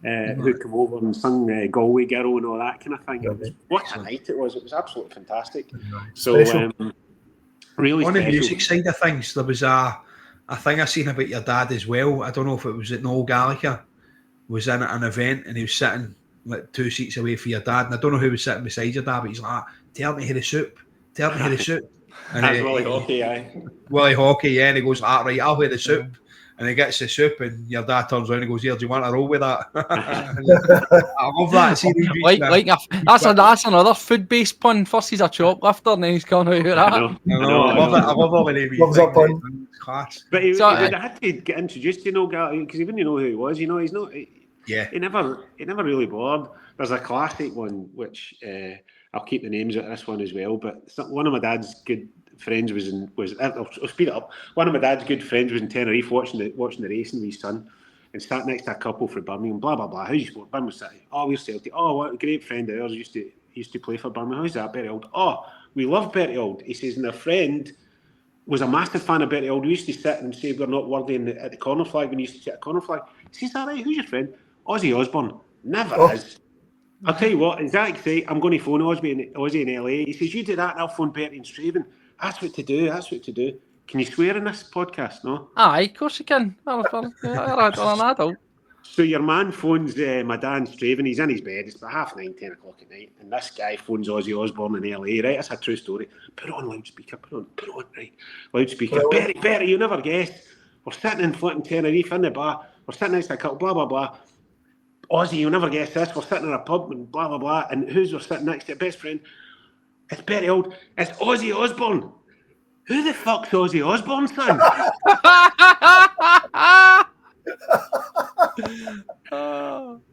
who came over and sung Galway Girl and all that kind of thing. What a night it was! It was absolutely fantastic. So, really on special. the music side of things, there was a thing I seen about your dad as well. I don't know if it was at Noel Gallagher was in an event and he was sitting like 2 seats away from your dad, and I don't know who was sitting beside your dad, but he's like, "Tell me how the soup, tell me how the soup." And That's Willie Hockey, aye. Willie Hockey, yeah, and he goes, right, I'll wear the soup. And he gets the soup, and your dad turns around and goes, "Here, do you want a roll with that?" I love that. See, that's another food-based pun. First he's a choplifter, and then he's coming out with that. I love it. I love all the name. Loves that pun. Class. But he would have had to get introduced to Noel Gallagher because he wouldn't know who he was. You know, he's not. Yeah. He never really bothered. There's a classic one which I'll keep the names out of this one as well. But one of my dad's good friends was I'll speed it up. One of my dad's good friends was in Tenerife watching the racing with his son, and sat next to a couple from Birmingham. Blah blah blah. How do you support Birmingham City? Oh, we're Celtic. Oh, what a great friend of ours used to play for Birmingham. How's that, Bertie Auld? Oh, we love Bertie Auld. He says, and their friend was a massive fan of Bertie Auld. We used to sit and say we're not worthy at the corner flag when he used to sit at corner flag. He says, all right, who's your friend? Ozzy Osbourne. Never is. I'll tell you what, exactly. I'm going to phone Ozzy in LA. He says, you do that and I'll phone Bertie in Straven. That's what to do. Can you swear in this podcast, no? Aye, of course you can. I'm an adult. So your man phones my dad in Straven. He's in his bed. It's about 9:30, 10 o'clock at night. And this guy phones Ozzy Osbourne in LA, right? That's a true story. Put it on loudspeaker. Put it on, right? Loudspeaker. Bertie, you never guessed. We're sitting in flipping Tenerife in the bar. We're sitting next to a couple, blah, blah, blah. Ozzy, you'll never guess this. We're sitting in a pub and blah, blah, blah. And who's we're sitting next to? Best friend. It's Bertie Auld. It's Ozzy Osbourne. Who the fuck's Ozzy Osbourne, son?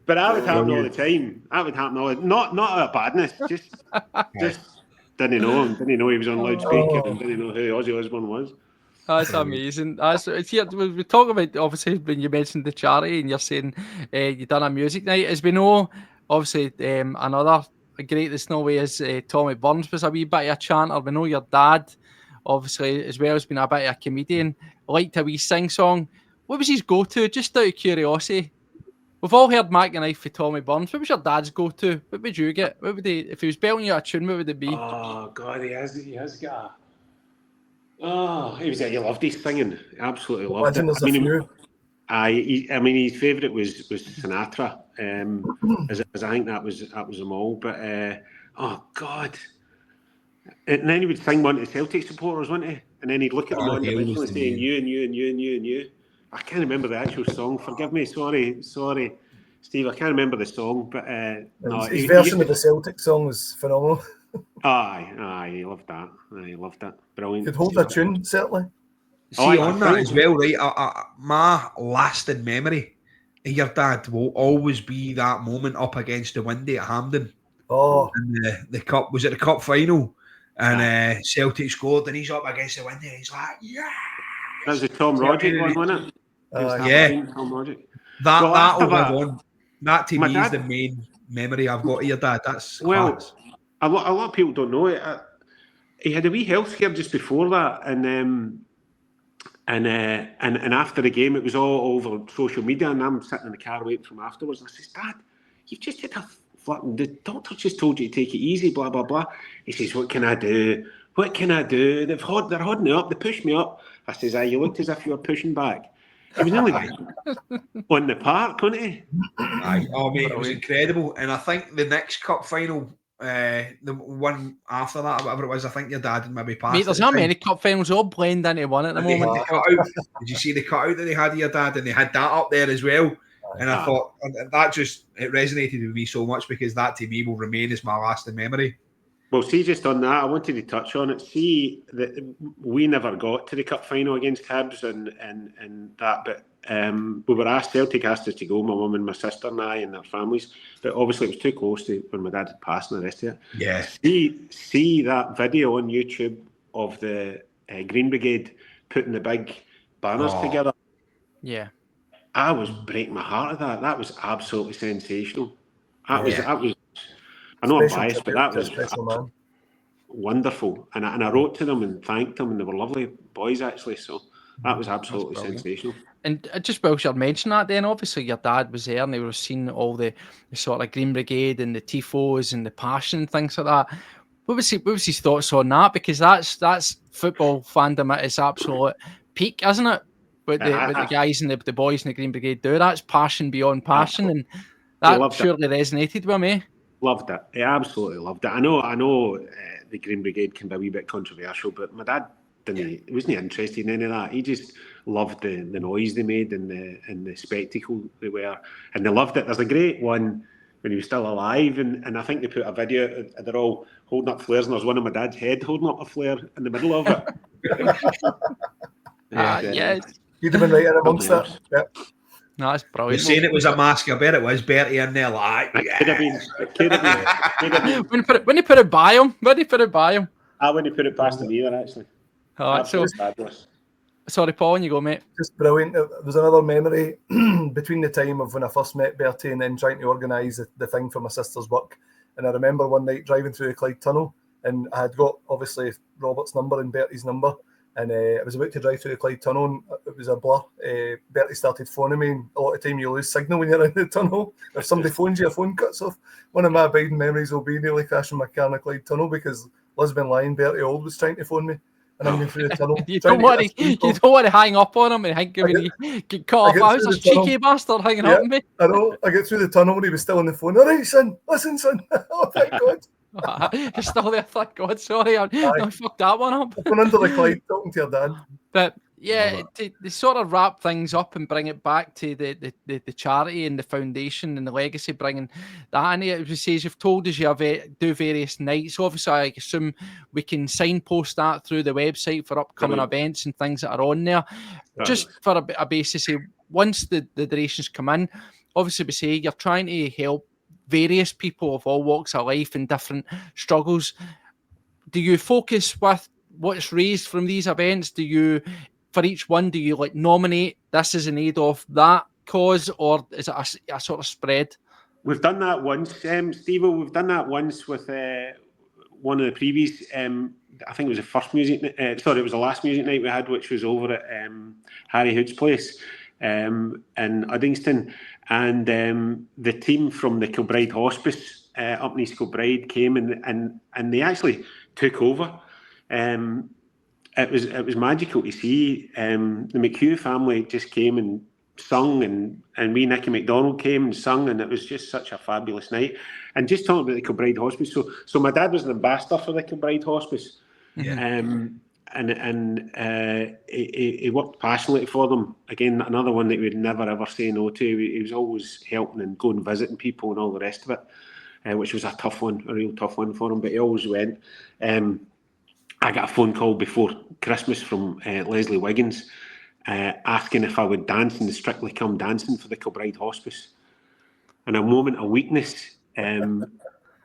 But that would happen all the time. That would happen all the time. Not out of badness. Just didn't know him. Didn't know he was on loudspeaker and didn't know who Ozzy Osbourne was. That's amazing. We talk about, obviously, when you mentioned the charity and you're saying you've done a music night. As we know, obviously, another greatest Norway is Tommy Burns was a wee bit of a chanter. We know your dad, obviously, as well, has been a bit of a comedian. Liked a wee sing-song. What was his go-to? Just out of curiosity. We've all heard Mac and Knife for Tommy Burns. What was your dad's go-to? What would you get? What would he, if he was belting you a tune, what would it be? Oh, God, he has got he loved his singing. Absolutely loved it. I mean, his favourite was Sinatra. As I think that was them all. But oh God! And then he would sing one to Celtic supporters, wouldn't he? And then he'd look at them individually, saying you and you and you and you and you. I can't remember the actual song. Forgive me. Sorry, Steve. I can't remember the song. But his version of the Celtic song was phenomenal. Aye, he loved that. He loved that. Brilliant. Could hold a tune, certainly. See, on that as well, right? My lasting memory of your dad will always be that moment up against the windy at Hampden. Oh, and the cup, was it the cup final? And Celtic scored, and he's up against the windy, and he's like, yeah. That was the Tom Roderick one, wasn't it? Yeah. Tom Roderick. That'll live on. That to me is the main memory I've got of your dad. That's class. A lot of people don't know it. He had a wee health scare just before that, and after the game, it was all over social media, and I'm sitting in the car waiting for him afterwards. And I says, Dad, you've just had a flipping. The doctor just told you to take it easy, blah blah blah. He says, What can I do? They're holding me up. They pushed me up. I says, you looked as if you were pushing back. He was nearly on the park, wasn't he? Aye. Oh, mate, it was incredible. And I think the next cup final, the one after that, or whatever it was, I think your dad had maybe passed. Mate, there's not many cup finals all blend into one at the moment. Did you see the cutout that they had of your dad? And they had that up there as well. And I thought, it resonated with me so much because that to me will remain as my lasting memory. Well, see, just on that, I wanted to touch on it. See, that we never got to the cup final against Hibs and that, but we were asked, Celtic asked us to go, my mum and my sister and I and their families, but obviously it was too close to when my dad had passed and the rest of it. Yeah. See that video on YouTube of the Green Brigade putting the big banners together. Yeah. I was breaking my heart at that. That was absolutely sensational. That was. I know I'm biased, but that was wonderful. And I wrote to them and thanked them, and they were lovely boys actually. So that was absolutely sensational. And just whilst you're mentioning that, then obviously your dad was there, and they were seeing all the sort of Green Brigade and the tifos and the passion and things like that. What was his thoughts on that? Because that's football fandom at its absolute peak, isn't it? What the guys and the boys in the Green Brigade do. That's passion beyond passion, and that surely resonated with me. Loved it. I absolutely loved it. I know the Green Brigade can be a wee bit controversial, but my dad wasn't interested in any of that. He just loved the noise they made and the spectacle they were, and they loved it. There's a great one when he was still alive, and I think they put a video. They're all holding up flares, and there's one of my dad's head holding up a flare in the middle of it. Yes, he'd have been right in amongst that. Yep. No, that's brilliant. You're saying it was a mask. I bet it was Bertie in there. Like, could have been. When he put it by him, I wouldn't put it past him either, actually. Absolutely fabulous. Sorry, Paul, on you go, mate. Just brilliant. There's another memory between the time of when I first met Bertie and then trying to organise the thing for my sister's work. And I remember one night driving through the Clyde Tunnel, and I had got, obviously, Robert's number and Bertie's number. And I was about to drive through the Clyde Tunnel, and it was a blur. Bertie started phoning me, and a lot of time you lose signal when you're in the tunnel. If somebody phones you, your phone cuts off. One of my abiding memories will be nearly crashing my car in the Clyde Tunnel because Lisbon Lion, Bertie Auld, was trying to phone me. And I'm going through the tunnel. You don't want to hang up on him and think he get caught off. I was a cheeky bastard hanging up on me. I know. I get through the tunnel and he was still on the phone. All right, son. Listen, son. Oh, thank God. You're still there, thank God. Sorry, I fucked that one up. Going under the Clyde talking to your dad. But yeah, to sort of wrap things up and bring it back to the charity and the foundation and the legacy, bringing that in. It says you've told us you do various nights. Obviously, I assume we can signpost that through the website for upcoming events and things that are on there. Just for a basis, once the donations come in, obviously we say you're trying to help various people of all walks of life and different struggles. Do you focus with what's raised from these events? Do you, for each one, do you like nominate this is in aid of that cause, or is it a sort of spread? We've done that once, Steve. We've done that once with one of the previous. I think it was the first music. It was the last music night we had, which was over at Harry Hood's place in Uddingston. And the team from the Kilbride Hospice up in East Kilbride came and they actually took over. It was magical to see. The McHugh family just came and sung, and we, Nicky McDonald, came and sung, and it was just such a fabulous night. And just talking about the Kilbride Hospice, so my dad was an ambassador for the Kilbride Hospice. Yeah. And he worked passionately for them. Again, another one that we would never ever say no to. He was always helping and going visiting people and all the rest of it, which was a real tough one for him. But he always went. I got a phone call before Christmas from Leslie Wiggins asking if I would dance in the Strictly Come Dancing for the Kilbride Hospice. And a moment of weakness,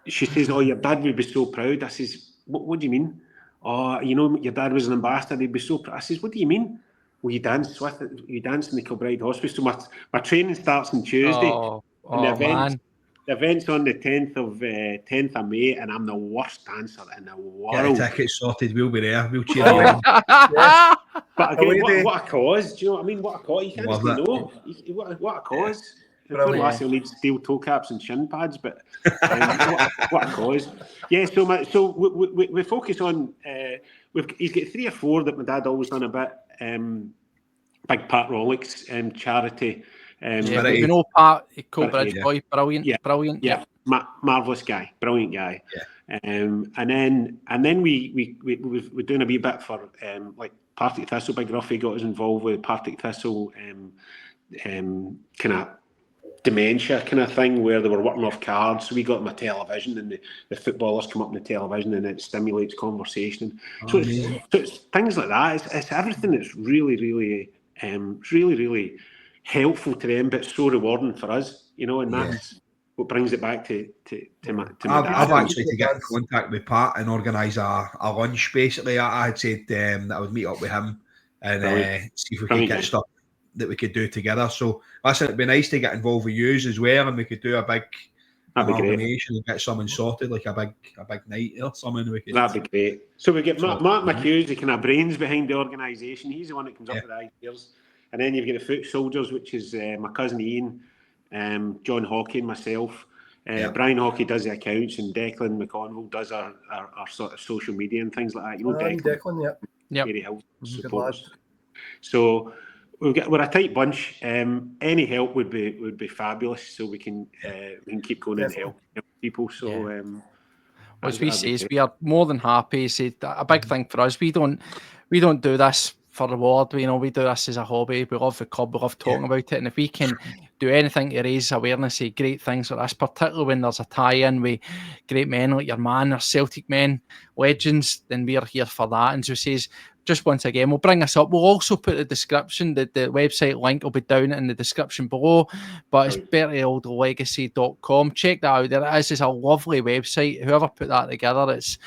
she says, "Oh, your dad would be so proud." I says, "What do you mean?" "Oh, you know, your dad was an ambassador, he'd be so proud." I says, "What do you mean?" "Well, you dance in the Kilbride Hospice." So my training starts on Tuesday. And the event's on the 10th of May, and I'm the worst dancer in the world. Get a ticket sorted, we'll be there. We'll cheer you on. Yes. But again, what a cause. Do you know what I mean? What a cause. You can't say no. What a cause. Poor lassie will need steel toe caps and shin pads, but what a cause. Yeah, so we focus on, he's got 3 or 4 that my dad always done a bit. Big Pat Rollick's charity. We know Pat, Cobridge boy, brilliant. Yeah. Marvellous guy, brilliant guy. Yeah. And then we're doing a wee bit for like Partick Thistle. Big Ruffy got us involved with Partick Thistle, kind of dementia kind of thing where they were working off cards. So we got them a television, and the footballers come up on the television, and it stimulates conversation. So it's things like that. It's everything that's really, really, really helpful to them, but so rewarding for us, and that's what brings it back to my dad. I've actually to get in contact with Pat and organise a lunch. Basically, I had said that I would meet up with him and see if we could get stuff that we could do together. So listen, it'd be nice to get involved with yous as well, and we could do a big amalgamation and get something sorted, like a big night or something. That'd be great. So we get Mark McHugh's the kind of brains behind the organisation. He's the one that comes up with the ideas, and then you've got the Foot Soldiers, which is my cousin Ian, John Hockey, and myself. Brian Hockey does the accounts, and Declan McConville does our sort of social media and things like that. Declan, very helpful supporters. So we're a tight bunch. Any help would be fabulous, so we can keep going and help people. So as we say, we are more than happy. A big thing for us. We don't do this for reward. We do this as a hobby. We love the club. We love talking about it. And if we can do anything to raise awareness of great things like this, particularly when there's a tie-in with great men like your man, or Celtic men, legends, then we're here for that. And so says, just once again, we'll bring this up. We'll also put the description, the website link will be down in the description below, but it's bertieauldlegacy.com. Check that out. There it is. It's a lovely website. Whoever put that together, it's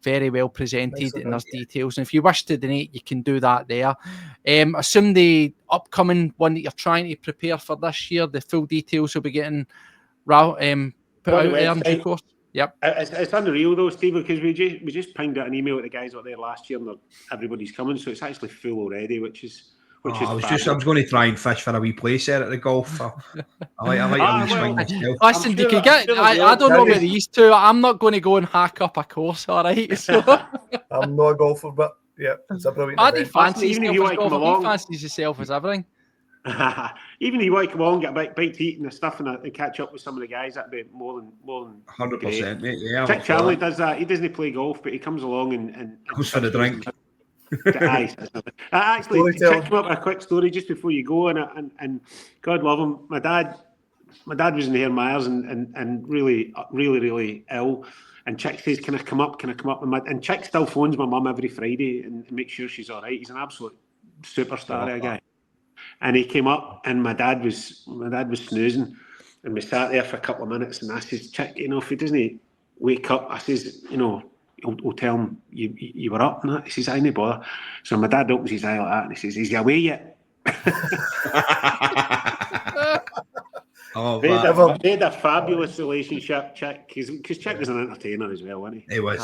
very well presented, and there's details. And if you wish to donate, you can do that there. Assume the upcoming one that you're trying to prepare for this year, the full details will be getting put out there in due course. Yep. It's unreal though, Steve, because we just pinged out an email with the guys out there last year, and everybody's coming, so it's actually full already, which is. I was going to try and fish for a wee play set at the golf. I like a wee swing myself. Listen, you can get. I don't know about these two. I'm not going to go and hack up a course, all right? So. I'm not a golfer, but it's a brilliant. I don't fancy even if you want to come along. He fancies himself as everything. Even if you want to come along, get a bite to eat and stuff, and catch up with some of the guys, that'd be more than 100%, mate. Yeah, Chick Charlie does that. He doesn't play golf, but he comes along and goes for the drink. Actually, Chick came up with a quick story just before you go, and God love him, my dad was in Hare Myers and really, really, really ill. And Chick says, "Can I come up?" And Chick still phones my mum every Friday and makes sure she's all right. He's an absolute superstar, a guy. And he came up, and my dad was snoozing, and we sat there for a couple of minutes. And I says, "Chick, if he doesn't wake up," I says, We'll tell him you were up and that. He says, "I no bother." So my dad opens his eye like that and he says, "Is he away yet?" They had a fabulous relationship, Chick, because Chick was an entertainer as well, wasn't he? He was,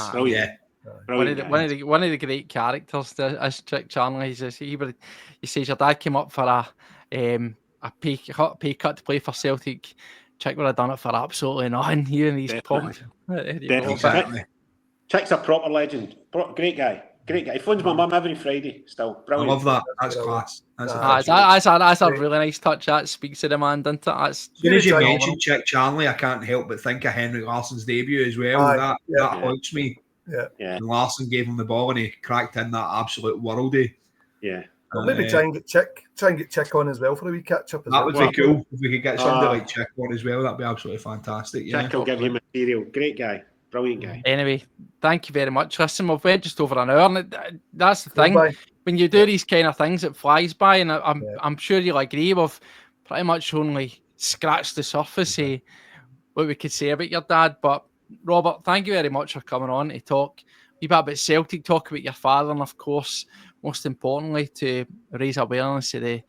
One of the great characters is Chick Charlie. He says your dad came up for a pay cut to play for Celtic. Chick would have done it for absolutely nothing. Here and he's pumped. Exactly. Chick's a proper legend. Great guy. He phones my mum every Friday still. Brilliant. I love that. That's class. That's a really nice touch. That speaks to the man, doesn't it? As soon as you mentioned Chick Charlie, I can't help but think of Henrik Larsson's debut as well. That haunts me. Yeah. And Larsson gave him the ball and he cracked in that absolute worldie. Yeah. Well, maybe try and get Chick on as well for a wee catch up. That would be cool if we could get somebody like Chick on as well. That'd be absolutely fantastic. Chick will give you material. Great guy. Brilliant guy. Anyway, thank you very much. Listen, we've went just over an hour, and that's the thing. When you do these kind of things, it flies by, and I'm sure you'll agree. We've pretty much only scratched the surface of what we could say about your dad. But Robert, thank you very much for coming on to talk a bit about Celtic, talk about your father, and of course, most importantly, to raise awareness of the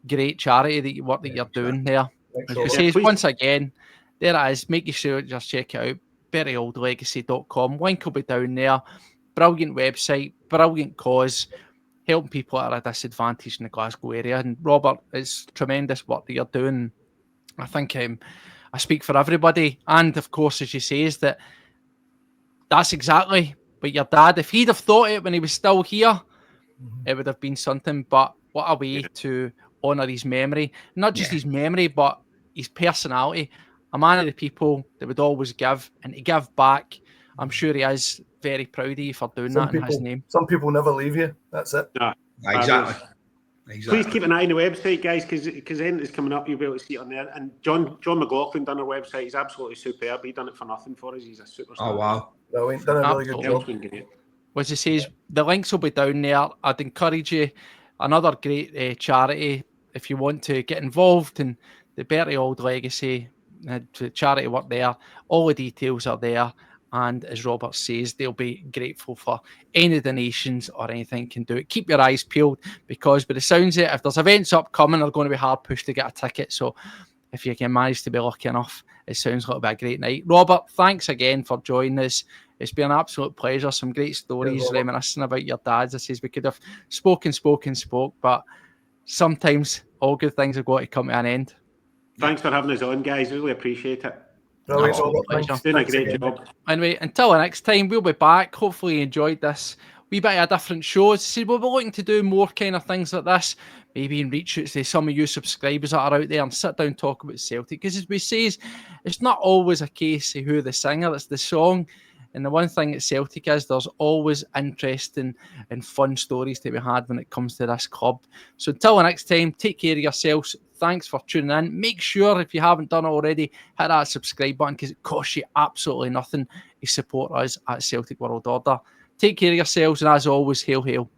great charity that you're doing there. As we say, once again, there it is. Make sure you just check it out. bertieauldlegacy.com. Link will be down there. Brilliant website, brilliant cause, helping people at a disadvantage in the Glasgow area. And Robert, it's tremendous work that you're doing. I think I speak for everybody. And of course, as you say, is that's exactly what your dad, if he'd have thought it when he was still here, it would have been something. But what a way to honour his memory. Not just his memory, but his personality. A man of the people that would always give and to give back. I'm sure he is very proud of you for doing that in his name. Some people never leave you. That's it. Yeah, exactly. Exactly. Please keep an eye on the website, guys, because then it's coming up. You'll be able to see it on there. And John McLaughlin done our website. He's absolutely superb. He done it for nothing for us. He's a superstar. Oh wow! Brilliant. Done a really good job. As he says, the links will be down there. I'd encourage you. Another great charity if you want to get involved in the Bertie Auld Legacy, the charity work there. All the details are there. And as Robert says, they'll be grateful for any donations or anything can do it. Keep your eyes peeled, because by the sounds of it, if there's events upcoming, they're going to be hard pushed to get a ticket. So if you can manage to be lucky enough, it sounds like it'll be a great night. Robert, thanks again for joining us. It's been an absolute pleasure. Some great stories, reminiscing about your dads. I says we could have spoke, but sometimes all good things have got to come to an end. Thanks for having us on, guys. Really appreciate it. Brilliant. Doing a great job. Anyway, until the next time, we'll be back. Hopefully you enjoyed this wee bit of a different show. So we'll be looking to do more kind of things like this, maybe in reach out to some of you subscribers that are out there and sit down and talk about Celtic. Because as we say, it's not always a case of who the singer, it's the song. And the one thing at Celtic is there's always interesting and fun stories to be had when it comes to this club. So until the next time, take care of yourselves. Thanks for tuning in. Make sure, if you haven't done it already, hit that subscribe button, because it costs you absolutely nothing to support us at Celtic World Order. Take care of yourselves, and as always, hail, hail.